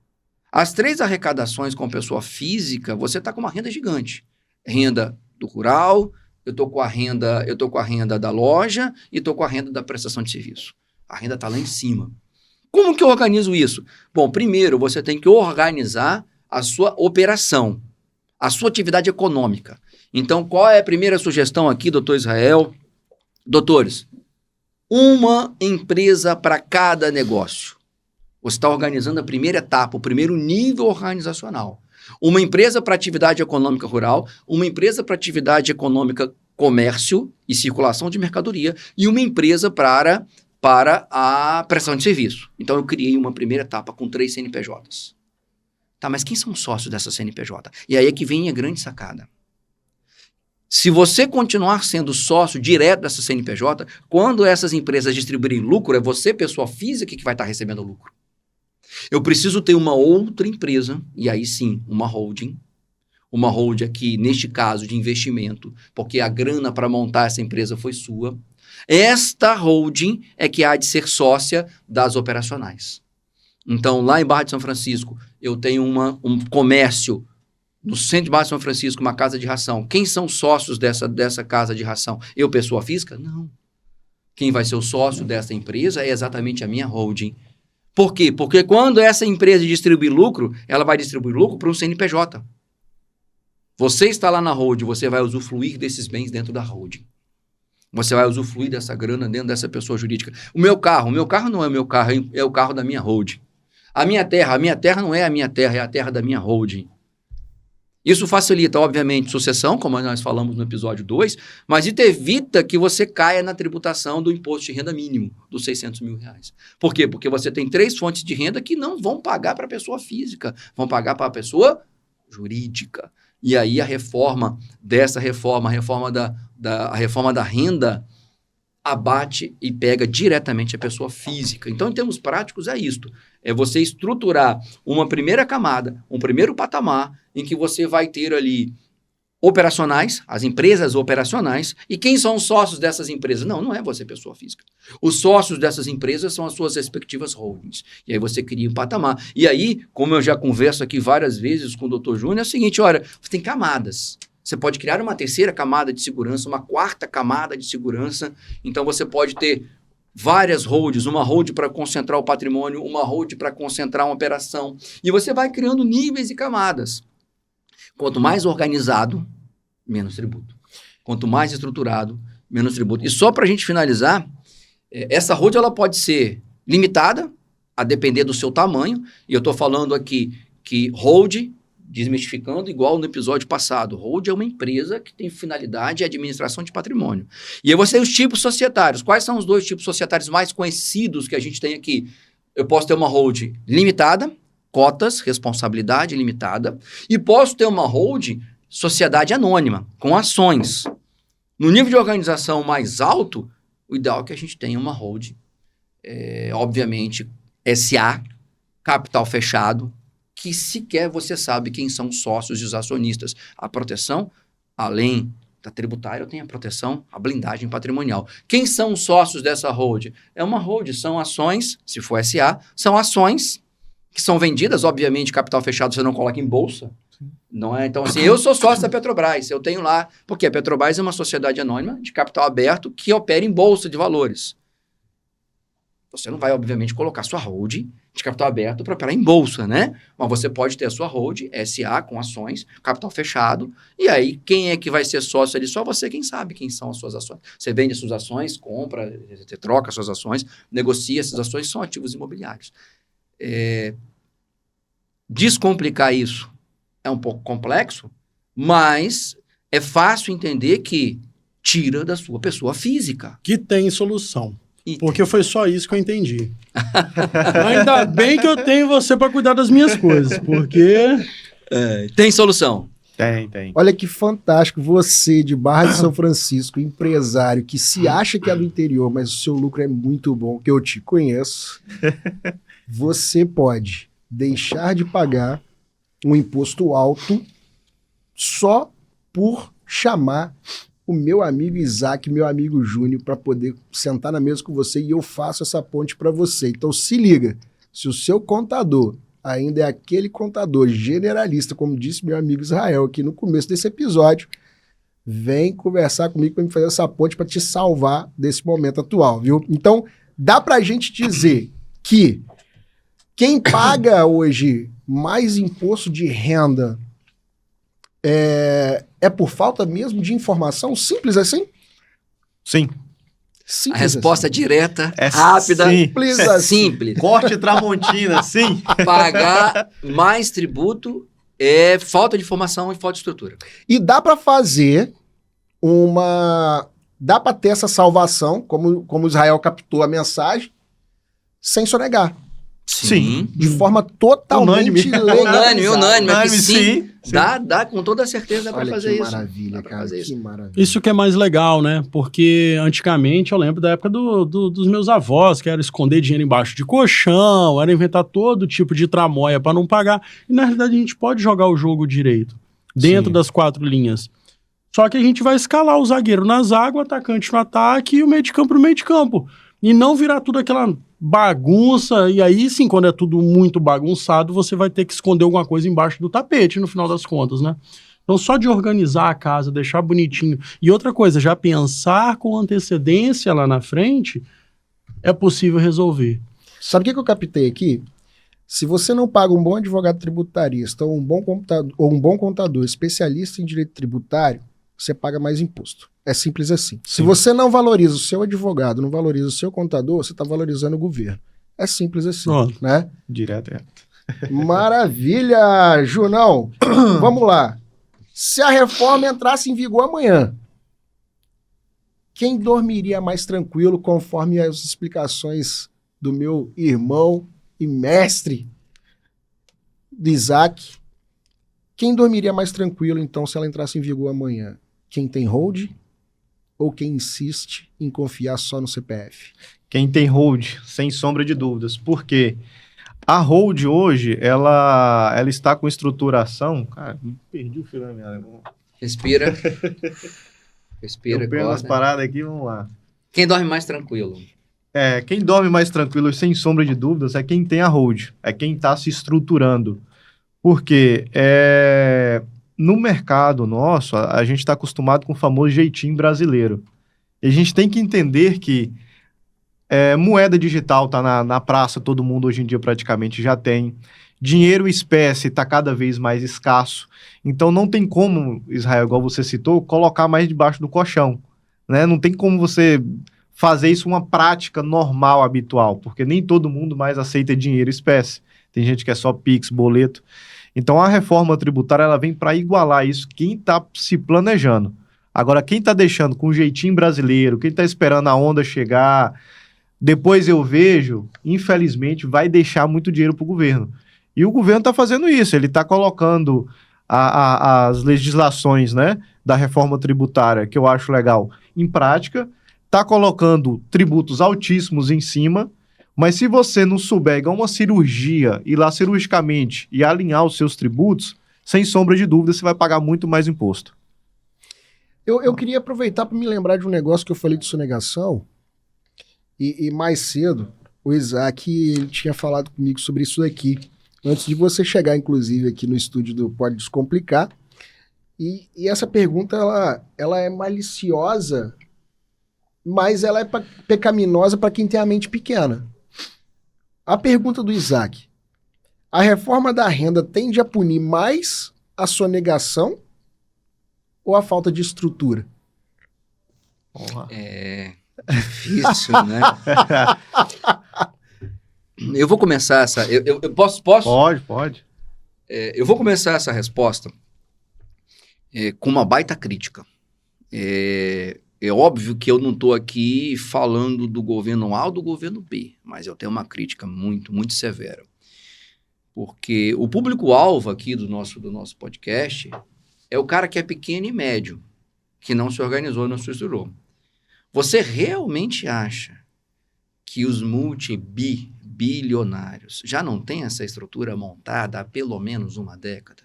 as 3 arrecadações com pessoa física, você está com uma renda gigante. Renda do rural, eu estou com a renda da loja e estou com a renda da prestação de serviço. A renda está lá em cima. Como que eu organizo isso? Bom, primeiro você tem que organizar a sua operação, a sua atividade econômica. Então, qual é a primeira sugestão aqui, doutor Israel? Doutores, uma empresa para cada negócio. Você está organizando a primeira etapa, o primeiro nível organizacional. Uma empresa para atividade econômica rural, uma empresa para atividade econômica comércio e circulação de mercadoria e uma empresa para a prestação de serviço. Então, eu criei uma primeira etapa com 3 CNPJs. Tá, mas quem são sócios dessa CNPJ? E aí é que vem a grande sacada. Se você continuar sendo sócio direto dessa CNPJ, quando essas empresas distribuírem lucro, é você, pessoa física, que vai estar recebendo lucro. Eu preciso ter uma outra empresa, e aí sim, uma holding aqui, neste caso, de investimento, porque a grana para montar essa empresa foi sua. Esta holding é que há de ser sócia das operacionais. Então, lá em Barra de São Francisco, eu tenho um comércio, no centro de Barra de São Francisco, uma casa de ração. Quem são sócios dessa casa de ração? Eu, pessoa física? Não. Quem vai ser o sócio dessa empresa é exatamente a minha holding. Por quê? Porque quando essa empresa distribuir lucro, ela vai distribuir lucro para um CNPJ. Você está lá na holding, você vai usufruir desses bens dentro da holding. Você vai usufruir dessa grana dentro dessa pessoa jurídica. O meu carro não é o meu carro, é o carro da minha holding. A minha terra não é a minha terra, é a terra da minha holding. Isso facilita, obviamente, sucessão, como nós falamos no episódio 2, mas isso evita que você caia na tributação do imposto de renda mínimo, dos R$600 mil. Por quê? Porque você tem 3 fontes de renda que não vão pagar para a pessoa física, vão pagar para a pessoa jurídica. E aí a reforma da renda, abate e pega diretamente a pessoa física. Então, em termos práticos, é isto. É você estruturar uma primeira camada, um primeiro patamar, em que você vai ter ali operacionais, as empresas operacionais, e quem são os sócios dessas empresas? Não é você, pessoa física. Os sócios dessas empresas são as suas respectivas holdings. E aí você cria um patamar. E aí, como eu já converso aqui várias vezes com o Dr. Júnior, é o seguinte, olha, você tem camadas. Você pode criar uma 3ª camada de segurança, uma 4ª camada de segurança. Então, você pode ter várias holds, uma hold para concentrar o patrimônio, uma hold para concentrar uma operação. E você vai criando níveis e camadas. Quanto mais organizado, menos tributo. Quanto mais estruturado, menos tributo. E só para a gente finalizar, essa hold ela pode ser limitada, a depender do seu tamanho. E eu estou falando aqui que hold, desmistificando, igual no episódio passado. Hold é uma empresa que tem finalidade de administração de patrimônio. E aí você tem os tipos societários. Quais são os 2 tipos societários mais conhecidos que a gente tem aqui? Eu posso ter uma hold limitada, cotas, responsabilidade limitada, e posso ter uma hold sociedade anônima, com ações. No nível de organização mais alto, o ideal é que a gente tenha uma hold, obviamente, SA, capital fechado, que sequer você sabe quem são os sócios e os acionistas. A proteção, além da tributária, tem a proteção, a blindagem patrimonial. Quem são os sócios dessa hold? É uma hold, são ações, se for SA, são ações que são vendidas, obviamente, capital fechado você não coloca em bolsa. Não é? Então, assim, eu sou sócio da Petrobras, eu tenho lá, porque a Petrobras é uma sociedade anônima de capital aberto que opera em bolsa de valores. Você não vai, obviamente, colocar sua holding de capital aberto para operar em bolsa, né? Mas você pode ter a sua holding, SA, com ações, capital fechado, e aí quem é que vai ser sócio ali? Só você quem sabe quem são as suas ações. Você vende as suas ações, compra, você troca as suas ações, negocia essas ações, são ativos imobiliários. Descomplicar isso é um pouco complexo, mas é fácil entender que tira da sua pessoa física. Que tem solução. E Porque foi só isso que eu entendi. Ainda bem que eu tenho você para cuidar das minhas coisas, porque... tem solução. Tem. Olha que fantástico, você de Barra de São Francisco, empresário que se acha que é do interior, mas o seu lucro é muito bom, que eu te conheço, você pode deixar de pagar um imposto alto só por chamar o meu amigo Isaac, meu amigo Júnior, para poder sentar na mesa com você e eu faço essa ponte para você. Então se liga, se o seu contador ainda é aquele contador generalista, como disse meu amigo Israel aqui no começo desse episódio, vem conversar comigo para me fazer essa ponte para te salvar desse momento atual, viu? Então, dá para a gente dizer que quem paga hoje mais imposto de renda é por falta mesmo de informação? Simples assim? Sim. Simples A resposta assim. direta, É rápida, Simples assim. simples. Corte Tramontina, sim. Pagar mais tributo é falta de informação e falta de estrutura. E dá para fazer dá para ter essa salvação, como Israel captou a mensagem, sem sonegar. Sim. De forma totalmente Unânime. Unânime. Aqui Unânime, sim. sim. Dá com toda certeza para Olha fazer que isso. maravilha, Dá pra cara, fazer que isso. maravilha. Isso que é mais legal, né? Porque antigamente eu lembro da época dos meus avós, que era esconder dinheiro embaixo de colchão, era inventar todo tipo de tramóia para não pagar. E na realidade a gente pode jogar o jogo direito, dentro Sim. das 4 linhas. Só que a gente vai escalar o zagueiro na zaga, o atacante no ataque e o meio de campo no meio de campo. E não virar tudo aquela bagunça. E aí sim, quando é tudo muito bagunçado, você vai ter que esconder alguma coisa embaixo do tapete, no final das contas, né? Então, só de organizar a casa, deixar bonitinho. E outra coisa, já pensar com antecedência lá na frente, é possível resolver. Sabe o que eu captei aqui? Se você não paga um bom advogado tributarista ou um bom contador especialista em direito tributário, você paga mais imposto. É simples assim. Se você não valoriza o seu advogado, não valoriza o seu contador, você está valorizando o governo. É simples assim, Pronto. né? Direto. Maravilha, Junão. Vamos lá. Se a reforma entrasse em vigor amanhã, quem dormiria mais tranquilo, conforme as explicações do meu irmão e mestre do Isaac? Quem dormiria mais tranquilo, então, se ela entrasse em vigor amanhã? Quem tem hold ou quem insiste em confiar só no CPF? Quem tem hold, sem sombra de dúvidas. Por quê? A hold hoje, ela está com estruturação... Cara, perdi o fio da minha... Respira. Respira, Eu pego as corta. paradas aqui, vamos lá. Quem dorme mais tranquilo? Quem dorme mais tranquilo, sem sombra de dúvidas, é quem tem a hold. É quem está se estruturando. Porque no mercado nosso, a gente está acostumado com o famoso jeitinho brasileiro. E a gente tem que entender que moeda digital está na praça, todo mundo hoje em dia praticamente já tem. Dinheiro espécie está cada vez mais escasso. Então não tem como, Israel, igual você citou, colocar mais debaixo do colchão, né? Não tem como você fazer isso uma prática normal, habitual, porque nem todo mundo mais aceita dinheiro espécie. Tem gente que é só Pix, boleto. Então a reforma tributária ela vem para igualar isso, quem está se planejando. Agora, quem está deixando com um jeitinho brasileiro, quem está esperando a onda chegar, depois eu vejo, infelizmente, vai deixar muito dinheiro para o governo. E o governo está fazendo isso, ele está colocando as legislações, né, da reforma tributária, que eu acho legal, em prática, está colocando tributos altíssimos em cima, mas se você não souber, igual uma cirurgia, ir lá cirurgicamente e alinhar os seus tributos, sem sombra de dúvida, você vai pagar muito mais imposto. Eu queria aproveitar para me lembrar de um negócio que eu falei de sonegação, e mais cedo, o Isaac ele tinha falado comigo sobre isso daqui. antes de você chegar, inclusive, aqui no estúdio do Pode Descomplicar. E essa pergunta, ela é maliciosa, mas ela é pecaminosa para quem tem a mente pequena. A pergunta do Isaac: a reforma da renda tende a punir mais a sonegação ou a falta de estrutura? É difícil, né? Eu vou começar essa... Eu posso? Pode. Eu vou começar essa resposta com uma baita crítica. É óbvio que eu não estou aqui falando do governo A ou do governo B, mas eu tenho uma crítica muito, muito severa. Porque o público-alvo aqui do nosso podcast é o cara que é pequeno e médio, que não se organizou, não se estruturou. Você realmente acha que os multibilionários já não têm essa estrutura montada há pelo menos uma década?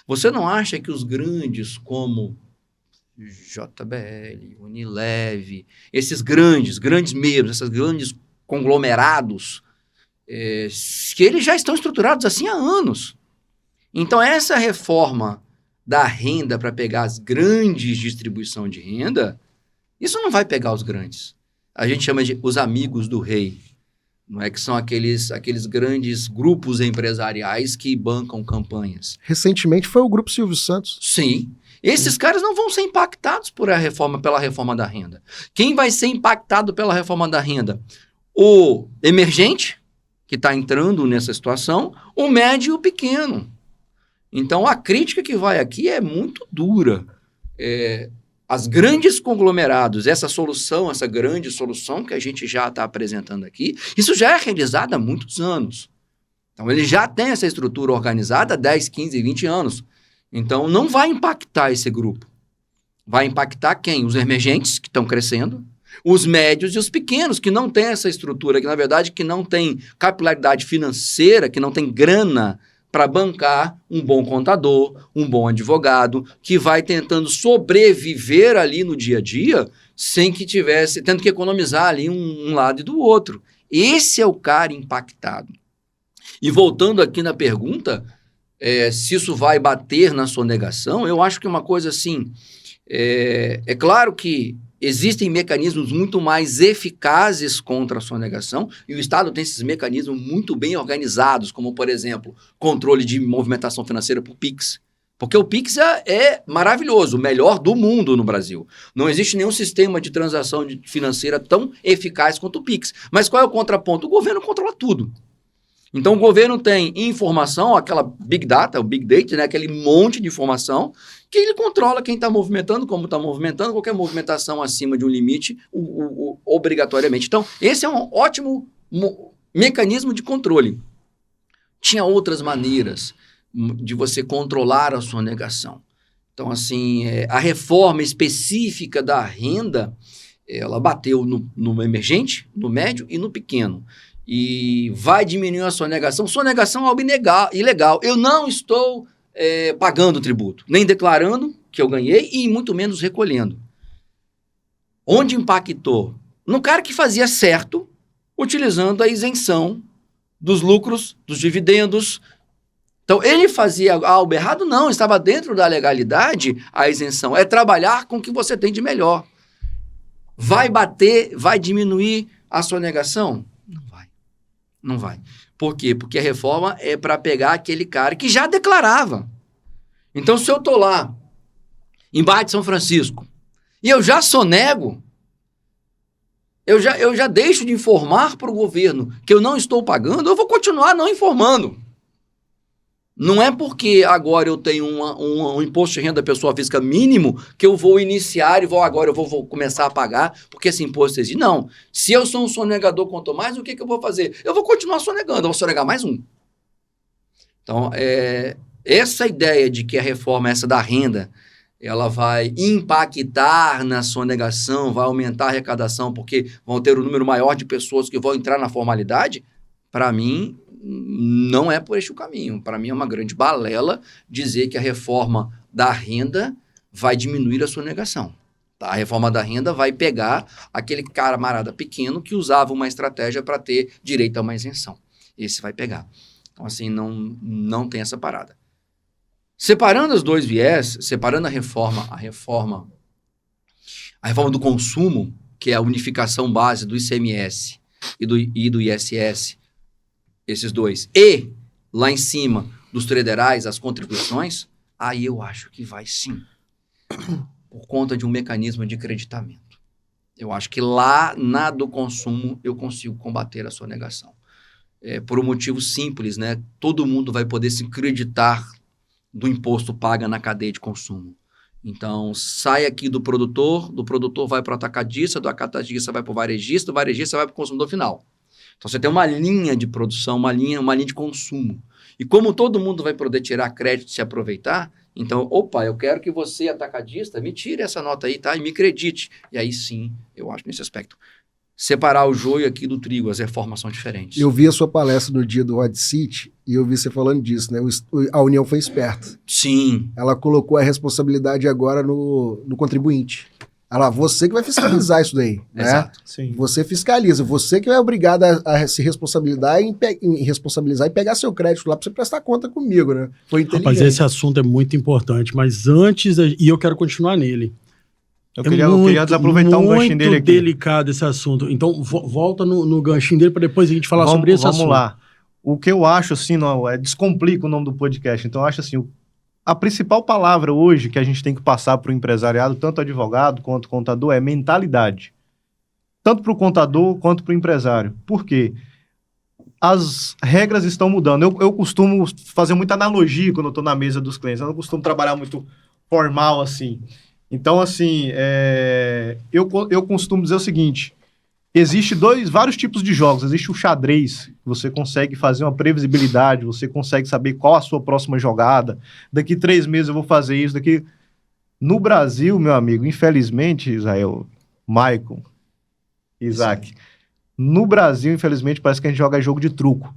Você não acha que os grandes como JBL, Unilever, esses grandes mesmo, esses grandes conglomerados, que eles já estão estruturados assim há anos? Então, essa reforma da renda para pegar as grandes distribuição de renda, isso não vai pegar os grandes. A gente chama de os amigos do rei, não é? Que são aqueles grandes grupos empresariais que bancam campanhas. Recentemente foi o Grupo Silvio Santos. Sim. Esses caras não vão ser impactados pela reforma da renda. Quem vai ser impactado pela reforma da renda? O emergente, que está entrando nessa situação, o médio e o pequeno. Então, a crítica que vai aqui é muito dura. As grandes conglomerados, essa grande solução que a gente já está apresentando aqui, isso já é realizado há muitos anos. Então, ele já tem essa estrutura organizada há 10, 15, 20 anos. Então, não vai impactar esse grupo. Vai impactar quem? Os emergentes, que estão crescendo, os médios e os pequenos, que não têm essa estrutura, que, na verdade, que não tem capilaridade financeira, que não tem grana para bancar um bom contador, um bom advogado, que vai tentando sobreviver ali no dia a dia, sem que tivesse, tendo que economizar ali um lado e do outro. Esse é o cara impactado. E voltando aqui na pergunta, se isso vai bater na sonegação, eu acho que uma coisa assim, é claro que existem mecanismos muito mais eficazes contra a sonegação, e o Estado tem esses mecanismos muito bem organizados, como, por exemplo, controle de movimentação financeira por PIX. Porque o PIX é maravilhoso, o melhor do mundo no Brasil. Não existe nenhum sistema de transação financeira tão eficaz quanto o PIX. Mas qual é o contraponto? O governo controla tudo. Então, o governo tem informação, aquela Big Data, o Big Data, né, aquele monte de informação, que ele controla quem está movimentando, como está movimentando, qualquer movimentação acima de um limite, obrigatoriamente. Então, esse é um ótimo mecanismo de controle. Tinha outras maneiras de você controlar a sonegação. Então, assim, a reforma específica da renda, ela bateu no emergente, no médio e no pequeno. E vai diminuir a sonegação. Sonegação é algo ilegal. Eu não estou pagando tributo, nem declarando que eu ganhei e muito menos recolhendo. Onde impactou? No cara que fazia certo, utilizando a isenção dos lucros, dos dividendos. Então, ele fazia algo errado? Não, estava dentro da legalidade a isenção. É trabalhar com o que você tem de melhor. Vai bater, vai diminuir a sonegação? Não vai. Por quê? Porque a reforma é para pegar aquele cara que já declarava. Então, se eu estou lá, em Barra de São Francisco, e eu já sonego, eu já deixo de informar para o governo que eu não estou pagando, eu vou continuar não informando. Não é porque agora eu tenho um imposto de renda pessoa física mínimo que eu vou iniciar e agora eu vou começar a pagar porque esse imposto existe. Não. Se eu sou um sonegador quanto mais, o que eu vou fazer? Eu vou continuar sonegando, eu vou sonegar mais um. Então, essa ideia de que a reforma essa da renda, ela vai impactar na sonegação, vai aumentar a arrecadação porque vão ter um número maior de pessoas que vão entrar na formalidade, para mim, não é por este o caminho. Para mim é uma grande balela dizer que a reforma da renda vai diminuir a sonegação. Tá? A reforma da renda vai pegar aquele camarada pequeno que usava uma estratégia para ter direito a uma isenção. Esse vai pegar. Então, assim, não tem essa parada. Separando os dois viés, separando a reforma do consumo, que é a unificação base do ICMS e do ISS, esses dois, e lá em cima dos federais, as contribuições, aí eu acho que vai sim, por conta de um mecanismo de creditamento. Eu acho que lá na do consumo eu consigo combater a sonegação. Por um motivo simples, né? Todo mundo vai poder se creditar do imposto paga na cadeia de consumo. Então, sai aqui do produtor vai para o atacadista, do atacadista vai para o varejista, do varejista vai para o consumidor final. Então, você tem uma linha de produção, uma linha de consumo. E como todo mundo vai poder tirar crédito e se aproveitar, então, eu quero que você, atacadista, me tire essa nota aí, tá? E me credite. E aí sim, eu acho nesse aspecto. Separar o joio aqui do trigo, as reformas são diferentes. Eu vi a sua palestra no dia do Hot City e eu vi você falando disso, né? A União foi esperta. Sim. Ela colocou a responsabilidade agora no contribuinte. Você que vai fiscalizar isso daí, né? Exato. Sim. Você fiscaliza, você que é obrigado a se responsabilizar em responsabilizar e pegar seu crédito lá para você prestar conta comigo, né? Foi inteligente. Rapaz, esse assunto é muito importante, mas antes, e eu quero continuar nele. Eu queria desaproveitar um ganchinho dele aqui. Muito delicado esse assunto. Então, volta no ganchinho dele para depois a gente falar sobre esse assunto. Vamos lá. O que eu acho, assim, descomplica o nome do podcast. Então, eu acho assim, a principal palavra hoje que a gente tem que passar para o empresariado, tanto advogado quanto contador, é mentalidade. Tanto para o contador quanto para o empresário. Por quê? As regras estão mudando. Eu costumo fazer muita analogia quando eu estou na mesa dos clientes. Eu não costumo trabalhar muito formal, assim. Então, assim, eu costumo dizer o seguinte: existe vários tipos de jogos. Existe o xadrez, você consegue fazer uma previsibilidade, você consegue saber qual a sua próxima jogada. Daqui 3 meses eu vou fazer isso. No Brasil, meu amigo, infelizmente, Israel, Michael, Isaac, no Brasil, infelizmente, parece que a gente joga jogo de truco,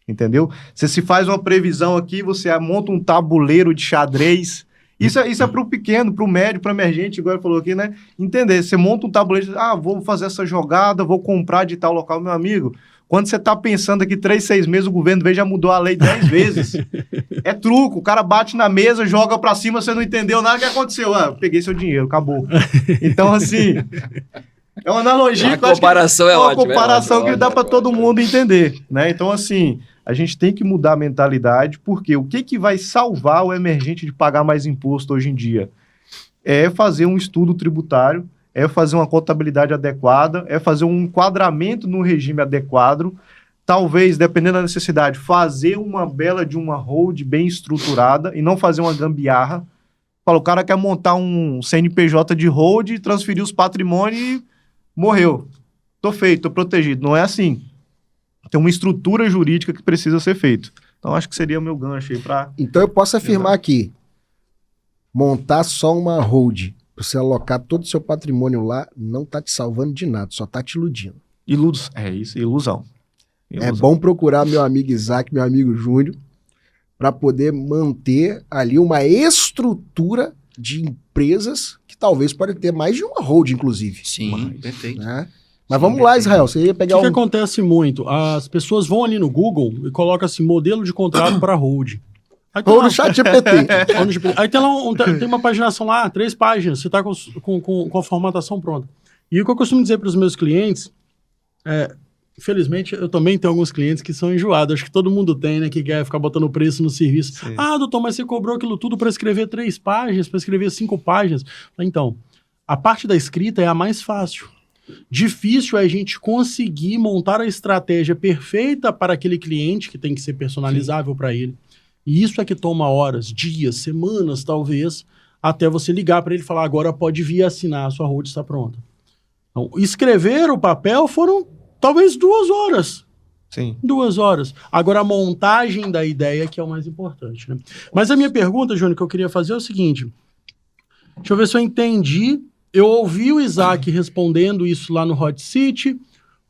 entendeu? Você se faz uma previsão aqui, você monta um tabuleiro de xadrez. Isso é para o pequeno, para o médio, para o emergente, igual ele falou aqui, né? Entender, você monta um tabuleiro, vou fazer essa jogada, vou comprar de tal local, meu amigo. Quando você está pensando aqui 3, 6 meses, o governo já mudou a lei 10 vezes. É truco, o cara bate na mesa, joga para cima, você não entendeu nada, o que aconteceu? Peguei seu dinheiro, acabou. Então, assim, é uma analogia. A comparação é ótima. É uma comparação que dá para todo mundo entender, né? Então, assim, a gente tem que mudar a mentalidade, porque o que vai salvar o emergente de pagar mais imposto hoje em dia? É fazer um estudo tributário, é fazer uma contabilidade adequada, é fazer um enquadramento no regime adequado, talvez, dependendo da necessidade, fazer uma bela de uma hold bem estruturada e não fazer uma gambiarra. O cara quer montar um CNPJ de hold, transferir os patrimônios e morreu. Tô feito, tô protegido. Não é assim. Tem uma estrutura jurídica que precisa ser feita. Então, acho que seria o meu gancho aí para... Então, eu posso afirmar aqui, montar só uma hold, você alocar todo o seu patrimônio lá, não tá te salvando de nada, só tá te iludindo. Ilusão. É bom procurar meu amigo Isaac, meu amigo Júnior, para poder manter ali uma estrutura de empresas que talvez pode ter mais de uma hold, inclusive. Sim, perfeito. Né? Mas vamos lá, Israel, você ia pegar O que acontece muito? As pessoas vão ali no Google e colocam assim, modelo de contrato para hold. Ou no chat GPT. Aí tem lá tem uma paginação lá, 3 páginas, você está com a formatação pronta. E o que eu costumo dizer para os meus clientes, infelizmente, eu também tenho alguns clientes que são enjoados, acho que todo mundo tem, né, que quer ficar botando preço no serviço. Sim. Doutor, mas você cobrou aquilo tudo para escrever 3 páginas, para escrever 5 páginas. Então, a parte da escrita é a mais fácil. Difícil é a gente conseguir montar a estratégia perfeita para aquele cliente, que tem que ser personalizável para ele. E isso é que toma horas, dias, semanas, talvez, até você ligar para ele e falar, agora pode vir assinar, a sua hold está pronta. Então, escrever o papel foram talvez 2 horas. Sim. 2 horas. Agora, a montagem da ideia que é o mais importante, né? Mas a minha pergunta, Júnior, que eu queria fazer é o seguinte. Deixa eu ver se eu entendi. Eu ouvi o Isaac respondendo isso lá no Hot City.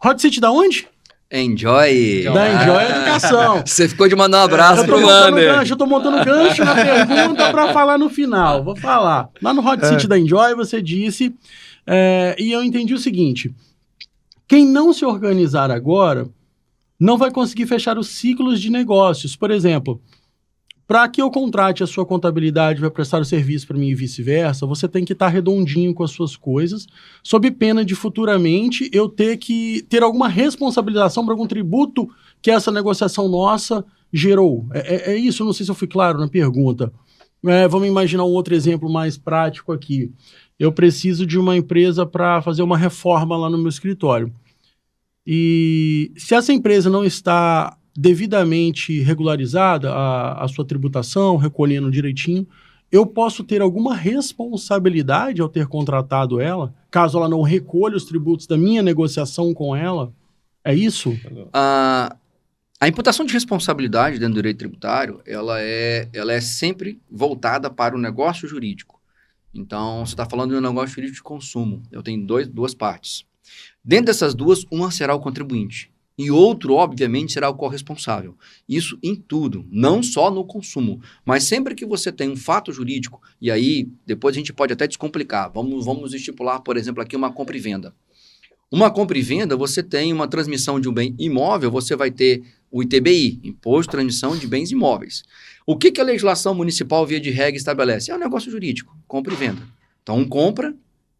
Hot City da onde? Enjoy. Da Enjoy Educação. Você ficou de mandar um abraço pro Wander. Eu tô montando gancho na pergunta para falar no final. Vou falar. Lá no Hot City da Enjoy você disse, e eu entendi o seguinte, quem não se organizar agora não vai conseguir fechar os ciclos de negócios. Por exemplo, para que eu contrate a sua contabilidade para prestar o serviço para mim e vice-versa, você tem que estar redondinho com as suas coisas, sob pena de futuramente eu ter que ter alguma responsabilização por algum tributo que essa negociação nossa gerou. É isso, não sei se eu fui claro na pergunta. Vamos imaginar um outro exemplo mais prático aqui. Eu preciso de uma empresa para fazer uma reforma lá no meu escritório. E se essa empresa não está devidamente regularizada, a sua tributação, recolhendo direitinho, eu posso ter alguma responsabilidade ao ter contratado ela, caso ela não recolha os tributos da minha negociação com ela? É isso? A imputação de responsabilidade dentro do direito tributário, ela é sempre voltada para o negócio jurídico. Então, você está falando de um negócio jurídico de consumo. Eu tenho duas partes. Dentro dessas duas, uma será o contribuinte e outro, obviamente, será o corresponsável. Isso em tudo, não só no consumo, mas sempre que você tem um fato jurídico, e aí depois a gente pode até descomplicar. Vamos estipular, por exemplo, aqui uma compra e venda. Uma compra e venda, você tem uma transmissão de um bem imóvel, você vai ter o ITBI, Imposto de Transmissão de Bens Imóveis. O que a legislação municipal, via de regra, estabelece? É um negócio jurídico, compra e venda. Então, um compra,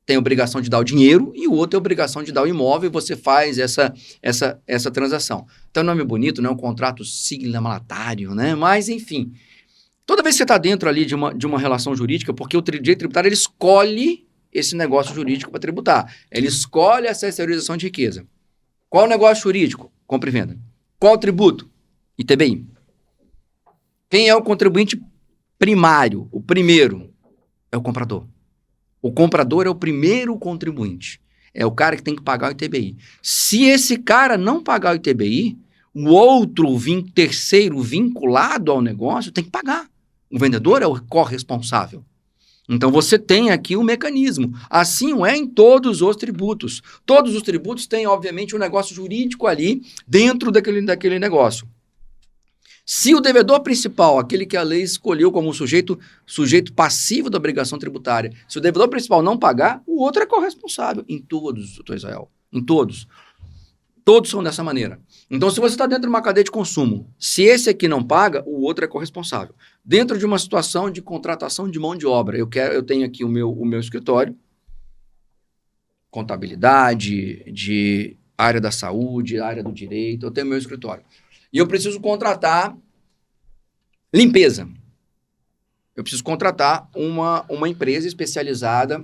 tem a obrigação de dar o dinheiro e o outro tem a obrigação de dar o imóvel e você faz essa transação. Então, nome bonito, não é um contrato signatário, né? Mas, enfim, toda vez que você está dentro ali de uma relação jurídica, porque o direito tributário, ele escolhe esse negócio jurídico para tributar. Ele escolhe essa exteriorização de riqueza. Qual o negócio jurídico? Compra e venda. Qual o tributo? ITBI. Quem é o contribuinte primário? O primeiro é o comprador. O comprador é o primeiro contribuinte. É o cara que tem que pagar o ITBI. Se esse cara não pagar o ITBI, o outro terceiro vinculado ao negócio tem que pagar. O vendedor é o corresponsável. Então, você tem aqui um mecanismo. Assim é em todos os tributos. Todos os tributos têm, obviamente, um negócio jurídico ali dentro daquele negócio. Se o devedor principal, aquele que a lei escolheu como sujeito passivo da obrigação tributária, se o devedor principal não pagar, o outro é corresponsável. Em todos, doutor Israel. Em todos. Todos são dessa maneira. Então, se você está dentro de uma cadeia de consumo, se esse aqui não paga, o outro é corresponsável. Dentro de uma situação de contratação de mão de obra, eu tenho aqui o meu escritório, contabilidade, de área da saúde, área do direito, eu tenho meu escritório. E eu preciso contratar limpeza. Eu preciso contratar uma empresa especializada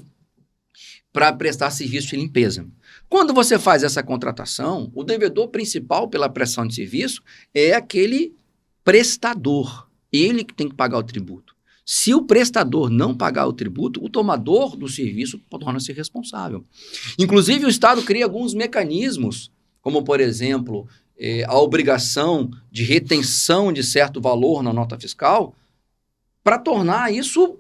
para prestar serviço de limpeza. Quando você faz essa contratação, o devedor principal pela prestação de serviço é aquele prestador. Ele que tem que pagar o tributo. Se o prestador não pagar o tributo, o tomador do serviço torna-se responsável. Inclusive, o Estado cria alguns mecanismos, como, por exemplo, a obrigação de retenção de certo valor na nota fiscal, para tornar isso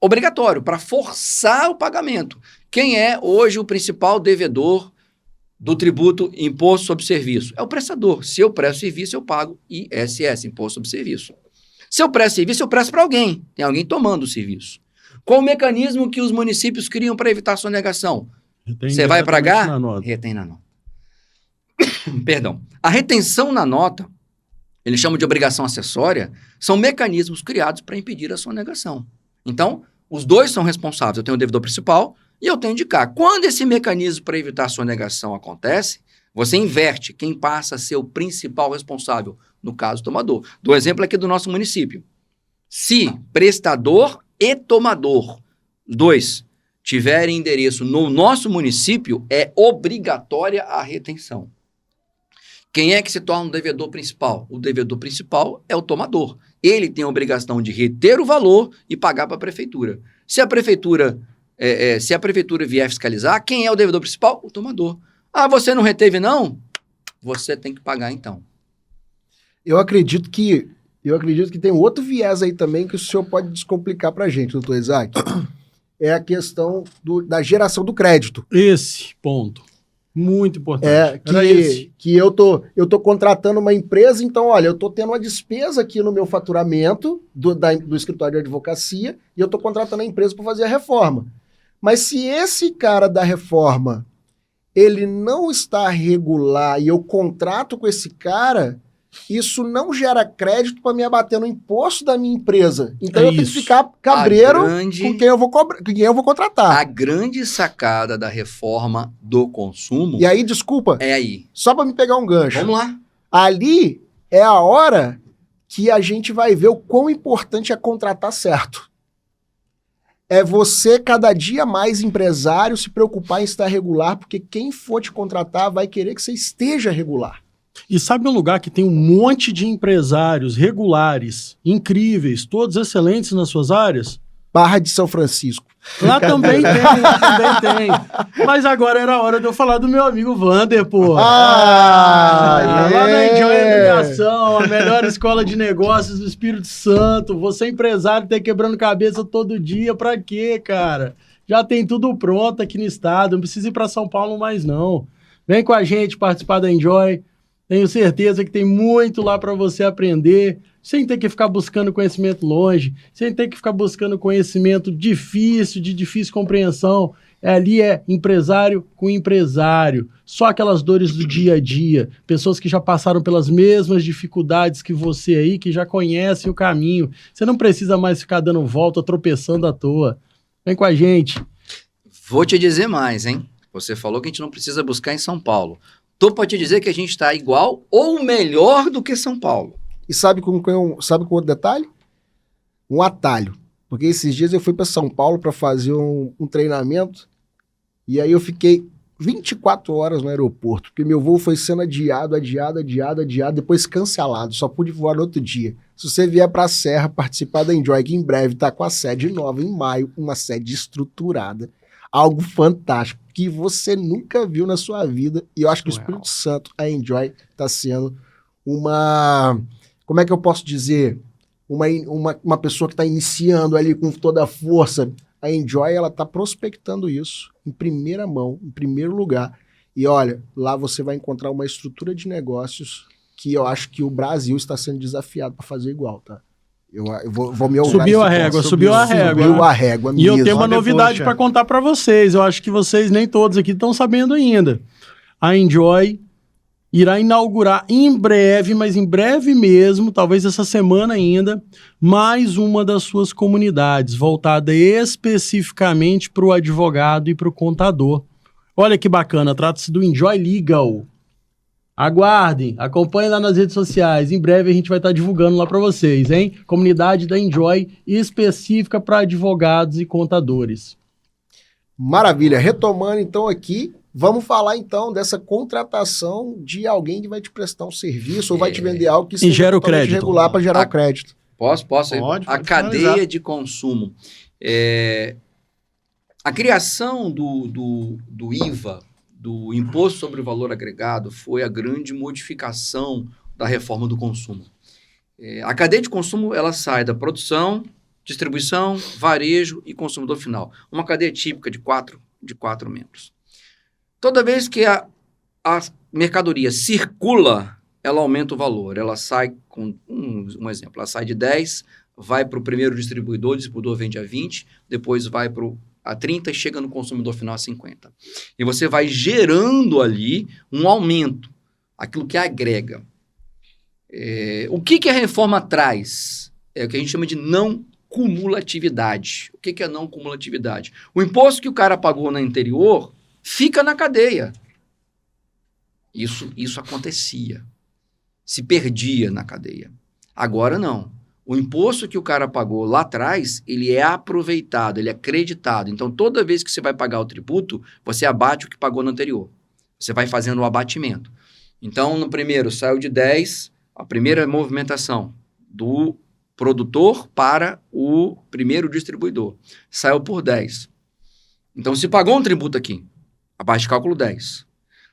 obrigatório, para forçar o pagamento. Quem é hoje o principal devedor do tributo Imposto sobre Serviço? É o prestador. Se eu presto serviço, eu pago ISS, Imposto sobre Serviço. Se eu presto serviço, eu presto para alguém. Tem alguém tomando o serviço. Qual o mecanismo que os municípios criam para evitar a sonegação? Você vai pagar? Retém na nota. Perdão. A retenção na nota, eles chamam de obrigação acessória, são mecanismos criados para impedir a sonegação. Então, os dois são responsáveis. Eu tenho o devedor principal e eu tenho de cá. Quando esse mecanismo para evitar a sonegação acontece, você inverte quem passa a ser o principal responsável, no caso, o tomador. Dou exemplo aqui do nosso município. Se prestador e tomador, os dois, tiverem endereço no nosso município, é obrigatória a retenção. Quem é que se torna o devedor principal? O devedor principal é o tomador. Ele tem a obrigação de reter o valor e pagar para a prefeitura. Se a prefeitura vier fiscalizar, quem é o devedor principal? O tomador. Ah, você não reteve não? Você tem que pagar então. Eu acredito que tem outro viés aí também que o senhor pode descomplicar para a gente, doutor Isaac. É a questão da geração do crédito. Esse ponto. Muito importante. Que eu tô contratando uma empresa, então, olha, eu tô tendo uma despesa aqui no meu faturamento do escritório de advocacia e eu tô contratando a empresa para fazer a reforma. Mas se esse cara da reforma, ele não está regular e eu contrato com esse cara, isso não gera crédito para me abater no imposto da minha empresa. Então eu tenho que ficar cabreiro com quem eu vou contratar. A grande sacada da reforma do consumo... E aí, desculpa, é aí. só para me pegar um gancho. Vamos lá. Ali é a hora que a gente vai ver o quão importante é contratar certo. É você, cada dia mais empresário, se preocupar em estar regular, porque quem for te contratar vai querer que você esteja regular. E sabe um lugar que tem um monte de empresários regulares, incríveis, todos excelentes nas suas áreas? Barra de São Francisco. Lá também tem. Mas agora era a hora de eu falar do meu amigo Vander, pô. Lá na Enjoy Aviação, a melhor escola de negócios do Espírito Santo. Você empresário tá quebrando cabeça todo dia, pra quê, cara? Já tem tudo pronto aqui no estado, não precisa ir pra São Paulo mais não. Vem com a gente participar da Enjoy. Tenho certeza que tem muito lá para você aprender, sem ter que ficar buscando conhecimento longe, sem ter que ficar buscando conhecimento difícil, de difícil compreensão. Ali é empresário com empresário, só aquelas dores do dia a dia, pessoas que já passaram pelas mesmas dificuldades que você aí, que já conhecem o caminho. Você não precisa mais ficar dando volta, tropeçando à toa. Vem com a gente. Vou te dizer mais, hein? Você falou que a gente não precisa buscar em São Paulo. Tô para te dizer que a gente está igual ou melhor do que São Paulo. E sabe com outro detalhe? Um atalho. Porque esses dias eu fui para São Paulo para fazer um treinamento e aí eu fiquei 24 horas no aeroporto, porque meu voo foi sendo adiado, depois cancelado. Só pude voar no outro dia. Se você vier para a Serra participar da Enjoy, que em breve está com a sede nova em maio, uma sede estruturada. Algo fantástico que você nunca viu na sua vida. E eu acho que o Espírito Santo, a Enjoy, está sendo uma... Como é que eu posso dizer? Uma pessoa que está iniciando ali com toda a força. A Enjoy, ela está prospectando isso em primeira mão, em primeiro lugar. E olha, lá você vai encontrar uma estrutura de negócios que eu acho que o Brasil está sendo desafiado para fazer igual, tá? Eu vou me orgulhar. Subiu a régua. Subiu a régua mesmo. E eu tenho uma novidade para contar para vocês. Eu acho que vocês nem todos aqui estão sabendo ainda. A Enjoy irá inaugurar em breve, mas em breve mesmo, talvez essa semana ainda, mais uma das suas comunidades, voltada especificamente para o advogado e para o contador. Olha que bacana, trata-se do Enjoy Legal. Aguardem, acompanhem lá nas redes sociais. Em breve a gente vai estar divulgando lá para vocês, hein? Comunidade da Enjoy específica para advogados e contadores. Maravilha. Retomando então aqui, vamos falar então dessa contratação de alguém que vai te prestar um serviço ou vai te vender algo que seja gera o crédito. Regular para gerar o crédito. Posso? Pode a cadeia de consumo. A criação do IVA, do Imposto sobre o Valor Agregado, foi a grande modificação da reforma do consumo. A cadeia de consumo, ela sai da produção, distribuição, varejo e consumidor final. Uma cadeia típica de quatro membros. Toda vez que a mercadoria circula, ela aumenta o valor. Ela sai, com um exemplo, ela sai de 10, vai para o primeiro distribuidor, o distribuidor vende a 20, depois vai para a 30 e chega no consumidor final a 50. E você vai gerando ali um aumento, aquilo que agrega. O que a reforma traz? É o que a gente chama de não cumulatividade. O que é não cumulatividade? O imposto que o cara pagou na anterior fica na cadeia. Isso acontecia. Se perdia na cadeia. Agora não. O imposto que o cara pagou lá atrás, ele é aproveitado, ele é creditado. Então, toda vez que você vai pagar o tributo, você abate o que pagou no anterior. Você vai fazendo o abatimento. Então, no primeiro, saiu de 10, a primeira movimentação do produtor para o primeiro distribuidor. Saiu por 10. Então, se pagou um tributo aqui, abaixo de cálculo 10.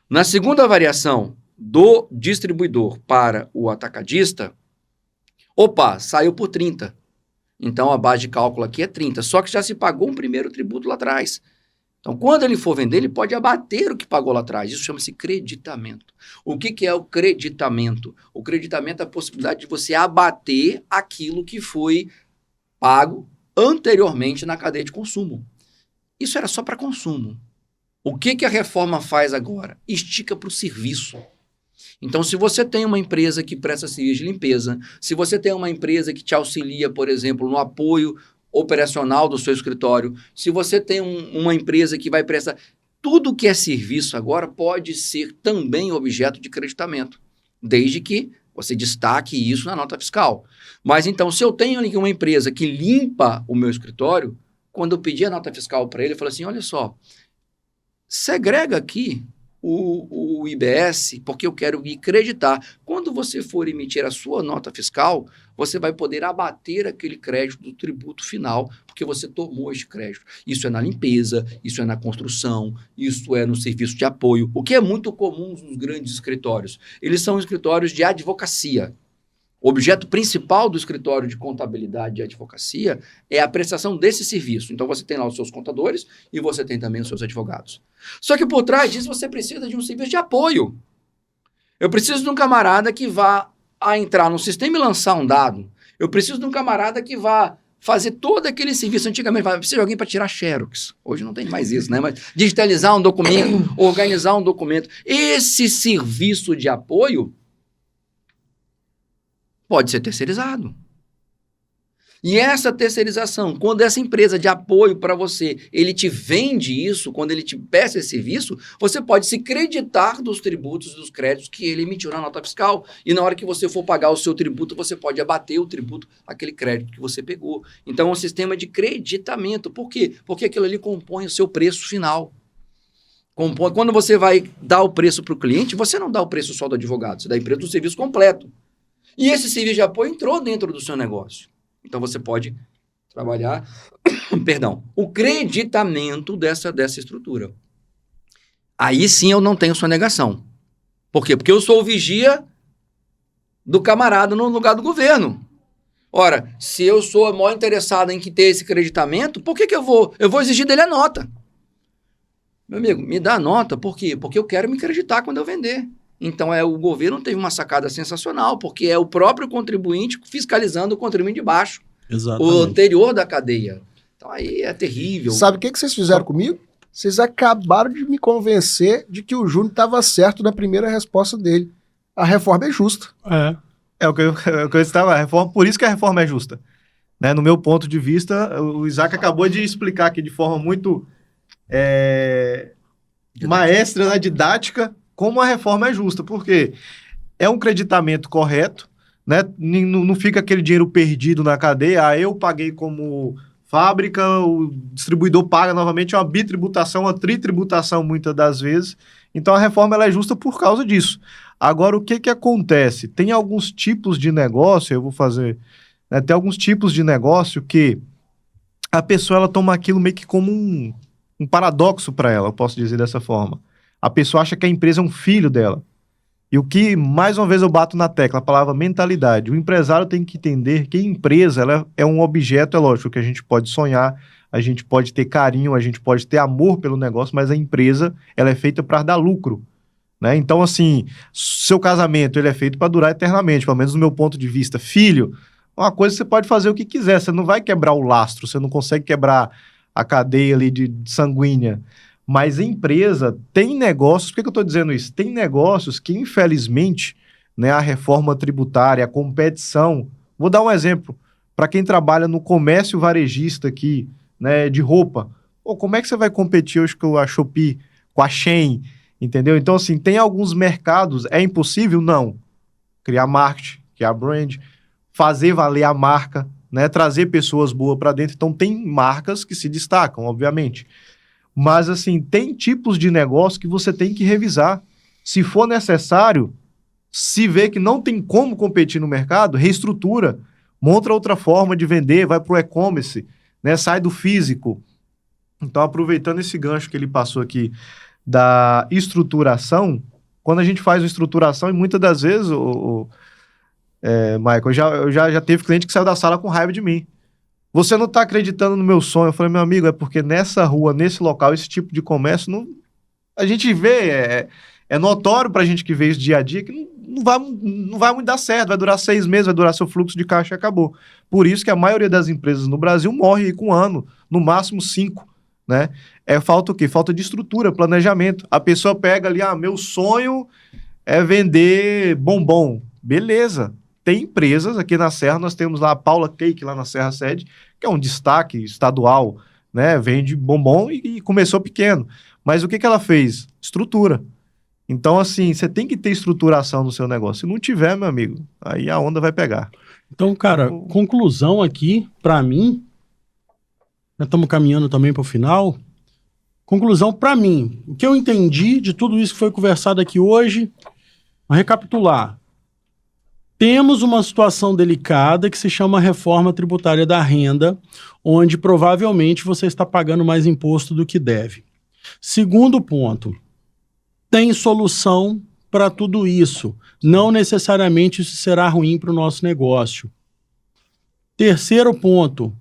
Na segunda variação do distribuidor para o atacadista, saiu por 30. Então, a base de cálculo aqui é 30. Só que já se pagou um primeiro tributo lá atrás. Então, quando ele for vender, ele pode abater o que pagou lá atrás. Isso chama-se creditamento. O que é o creditamento? O creditamento é a possibilidade de você abater aquilo que foi pago anteriormente na cadeia de consumo. Isso era só para consumo. O que a reforma faz agora? Estica para o serviço. Então, se você tem uma empresa que presta serviço de limpeza, se você tem uma empresa que te auxilia, por exemplo, no apoio operacional do seu escritório, se você tem uma empresa que vai prestar... Tudo que é serviço agora pode ser também objeto de creditamento, desde que você destaque isso na nota fiscal. Mas então, se eu tenho ali uma empresa que limpa o meu escritório, quando eu pedi a nota fiscal para ele, eu falei assim, olha só, segrega aqui o IBS, porque eu quero me creditar. Quando você for emitir a sua nota fiscal, você vai poder abater aquele crédito do tributo final, porque você tomou este crédito. Isso é na limpeza, isso é na construção, isso é no serviço de apoio, o que é muito comum nos grandes escritórios. Eles são escritórios de advocacia. O objeto principal do escritório de contabilidade e advocacia é a prestação desse serviço. Então, você tem lá os seus contadores e você tem também os seus advogados. Só que por trás disso, você precisa de um serviço de apoio. Eu preciso de um camarada que vá entrar no sistema e lançar um dado. Eu preciso de um camarada que vá fazer todo aquele serviço. Antigamente, precisa de alguém para tirar xerox. Hoje não tem mais isso, né? Mas digitalizar um documento, organizar um documento. Esse serviço de apoio pode ser terceirizado. E essa terceirização, quando essa empresa de apoio para você, ele te vende isso, quando ele te peça esse serviço, você pode se creditar dos tributos e dos créditos que ele emitiu na nota fiscal. E na hora que você for pagar o seu tributo, você pode abater o tributo, aquele crédito que você pegou. Então, é um sistema de creditamento. Por quê? Porque aquilo ali compõe o seu preço final. Quando você vai dar o preço para o cliente, você não dá o preço só do advogado, você dá o preço do serviço completo. E esse serviço de apoio entrou dentro do seu negócio. Então, você pode trabalhar, o creditamento dessa estrutura. Aí sim eu não tenho sonegação. Por quê? Porque eu sou o vigia do camarada no lugar do governo. Ora, se eu sou maior interessado em que ter esse creditamento, por que eu vou exigir dele a nota? Meu amigo, me dá a nota, por quê? Porque eu quero me creditar quando eu vender. Então, o governo teve uma sacada sensacional, porque é o próprio contribuinte fiscalizando o contribuinte de baixo. Exatamente. O anterior da cadeia. Então, aí é terrível. Sabe o que vocês fizeram comigo? Vocês acabaram de me convencer de que o Júnior estava certo na primeira resposta dele. A reforma é justa. É o que eu estava, a reforma, por isso que a reforma é justa. Né? No meu ponto de vista, o Isaac acabou de explicar aqui de forma muito maestra, né, didática, como a reforma é justa, porque é um creditamento correto, né? Não fica aquele dinheiro perdido na cadeia, eu paguei como fábrica, o distribuidor paga novamente, é uma bitributação, uma tritributação muitas das vezes, então a reforma ela é justa por causa disso. Agora, o que acontece? Tem alguns tipos de negócio, eu vou fazer, né, tem alguns tipos de negócio que a pessoa ela toma aquilo meio que como um paradoxo para ela, eu posso dizer dessa forma. A pessoa acha que a empresa é um filho dela. E o que, mais uma vez, eu bato na tecla, a palavra mentalidade. O empresário tem que entender que a empresa ela é um objeto, é lógico que a gente pode sonhar, a gente pode ter carinho, a gente pode ter amor pelo negócio, mas a empresa ela é feita para dar lucro. Né? Então, assim, seu casamento ele é feito para durar eternamente, pelo menos do meu ponto de vista. Filho, uma coisa você pode fazer o que quiser, você não vai quebrar o lastro, você não consegue quebrar a cadeia ali de sanguínea. Mas a empresa tem negócios, por que eu estou dizendo isso? Tem negócios que, infelizmente, né, a reforma tributária, a competição... Vou dar um exemplo. Para quem trabalha no comércio varejista aqui, né, de roupa, como é que você vai competir hoje com a Shopee, com a Shein, entendeu? Então, assim, tem alguns mercados, é impossível? Não. Criar marketing, criar brand, fazer valer a marca, né, trazer pessoas boas para dentro. Então, tem marcas que se destacam, obviamente. Mas, assim, tem tipos de negócio que você tem que revisar. Se for necessário, se vê que não tem como competir no mercado, reestrutura, monta outra forma de vender, vai para o e-commerce, né, sai do físico. Então, aproveitando esse gancho que ele passou aqui da estruturação, quando a gente faz uma estruturação, e muitas das vezes, Michael, eu já teve cliente que saiu da sala com raiva de mim. Você não está acreditando no meu sonho. Eu falei, meu amigo, é porque nessa rua, nesse local, esse tipo de comércio, não, a gente vê, é notório para a gente que vê isso dia a dia, que não vai muito dar certo, vai durar 6 meses, vai durar seu fluxo de caixa e acabou. Por isso que a maioria das empresas no Brasil morre com 1 ano, no máximo 5, né? falta o quê? Falta de estrutura, planejamento. A pessoa pega ali, meu sonho é vender bombom. Beleza. Tem empresas aqui na Serra, nós temos lá a Paula Cake, lá na Serra Sede, que é um destaque estadual, né? Vende bombom e começou pequeno. Mas o que ela fez? Estrutura. Então, assim, você tem que ter estruturação no seu negócio. Se não tiver, meu amigo, aí a onda vai pegar. Então, cara, conclusão aqui, para mim, nós estamos caminhando também para o final. Conclusão para mim, o que eu entendi de tudo isso que foi conversado aqui hoje, vou recapitular. Temos uma situação delicada que se chama reforma tributária da renda, onde provavelmente você está pagando mais imposto do que deve. Segundo ponto, tem solução para tudo isso. Não necessariamente isso será ruim para o nosso negócio. Terceiro ponto,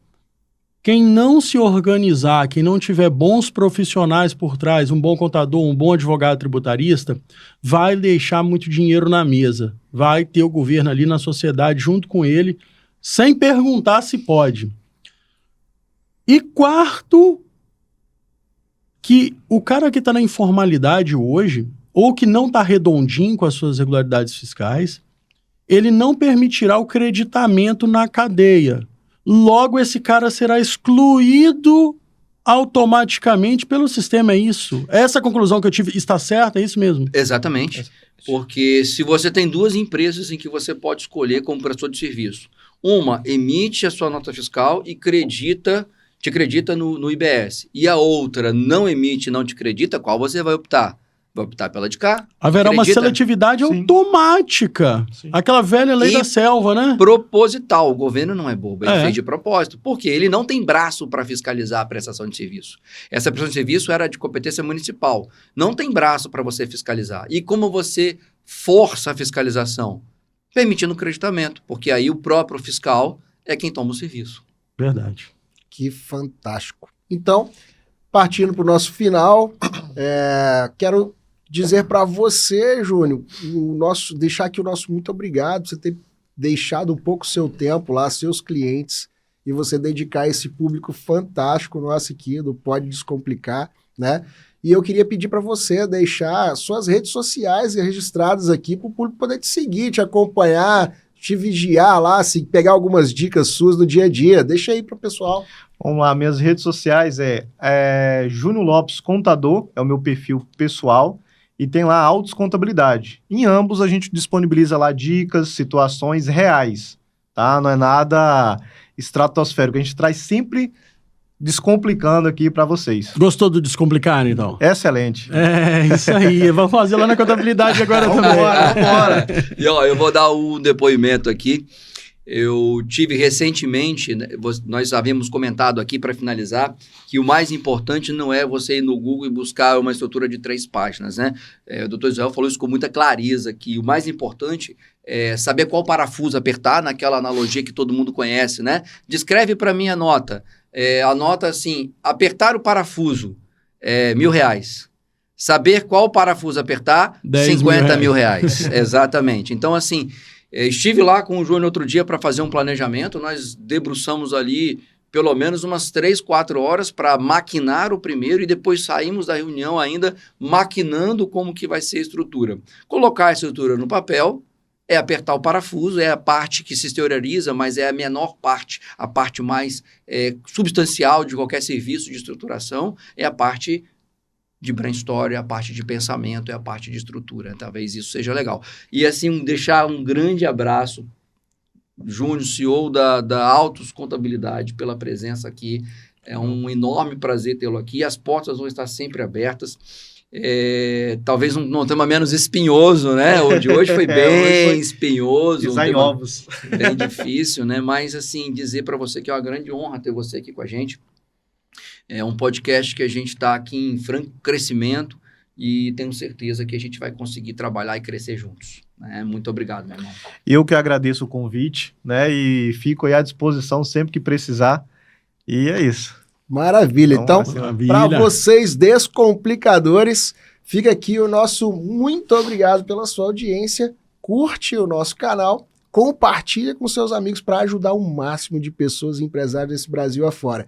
quem não se organizar, quem não tiver bons profissionais por trás, um bom contador, um bom advogado tributarista, vai deixar muito dinheiro na mesa. Vai ter o governo ali na sociedade junto com ele, sem perguntar se pode. E quarto, que o cara que está na informalidade hoje, ou que não está redondinho com as suas regularidades fiscais, ele não permitirá o creditamento na cadeia. Logo, esse cara será excluído automaticamente pelo sistema, é isso? Essa conclusão que eu tive está certa, é isso mesmo? Exatamente. Porque se você tem duas empresas em que você pode escolher como prestou de serviço, uma emite a sua nota fiscal e te acredita no IBS, e a outra não emite, não te acredita, qual você vai optar? Vai optar pela de cá. Haverá uma seletividade automática. Sim. Aquela velha lei da selva, né? Proposital. O governo não é bobo, ele fez de propósito. Porque ele não tem braço para fiscalizar a prestação de serviço. Essa prestação de serviço era de competência municipal. Não tem braço para você fiscalizar. E como você força a fiscalização? Permitindo o creditamento. Porque aí o próprio fiscal é quem toma o serviço. Verdade. Que fantástico. Então, partindo para o nosso final, quero dizer para você, Júnior, deixar aqui o nosso muito obrigado por você ter deixado um pouco seu tempo lá, seus clientes, e você dedicar esse público fantástico nosso aqui do Pode Descomplicar, né? E eu queria pedir para você deixar suas redes sociais registradas aqui para o público poder te seguir, te acompanhar, te vigiar lá, se pegar algumas dicas suas do dia a dia. Deixa aí para o pessoal. Vamos lá, minhas redes sociais é Júnior Lopes Contador, é o meu perfil pessoal, e tem lá Autos Contabilidade. Em ambos a gente disponibiliza lá dicas, situações reais, tá? Não é nada estratosférico, a gente traz sempre descomplicando aqui para vocês. Gostou do Descomplicar, então? Excelente. É, isso aí. Vamos fazer lá na contabilidade agora também. Vambora. E ó, eu vou dar um depoimento aqui. Eu tive recentemente, nós havíamos comentado aqui para finalizar, que o mais importante não é você ir no Google e buscar uma estrutura de 3 páginas, né? O doutor Israel falou isso com muita clareza, que o mais importante é saber qual parafuso apertar, naquela analogia que todo mundo conhece, né? Descreve para mim a nota. A nota assim, apertar o parafuso, R$1.000. Saber qual parafuso apertar, 50 mil reais. Exatamente. Então, assim... estive lá com o Júnior outro dia para fazer um planejamento, nós debruçamos ali pelo menos umas 3, 4 horas para maquinar o primeiro e depois saímos da reunião ainda maquinando como que vai ser a estrutura. Colocar a estrutura no papel é apertar o parafuso, é a parte que se exterioriza, mas é a menor parte, a parte mais substancial de qualquer serviço de estruturação, é a parte de brainstorm, a parte de pensamento, é a parte de estrutura. Talvez isso seja legal. E assim, deixar um grande abraço, Júnior, CEO da Autos Contabilidade, pela presença aqui. É um enorme prazer tê-lo aqui. As portas vão estar sempre abertas. Talvez um tema menos espinhoso, né? O de hoje foi bem espinhoso. Pisar em ovos. Bem difícil, né? Mas, assim, dizer para você que é uma grande honra ter você aqui com a gente. É um podcast que a gente está aqui em franco crescimento e tenho certeza que a gente vai conseguir trabalhar e crescer juntos. Né? Muito obrigado, meu irmão. Eu que agradeço o convite, né? E fico aí à disposição sempre que precisar. E é isso. Maravilha. Então, para vocês descomplicadores, fica aqui o nosso muito obrigado pela sua audiência. Curte o nosso canal, compartilha com seus amigos para ajudar o máximo de pessoas e empresários desse Brasil afora.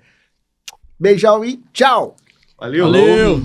Beijão e tchau! Valeu! Valeu.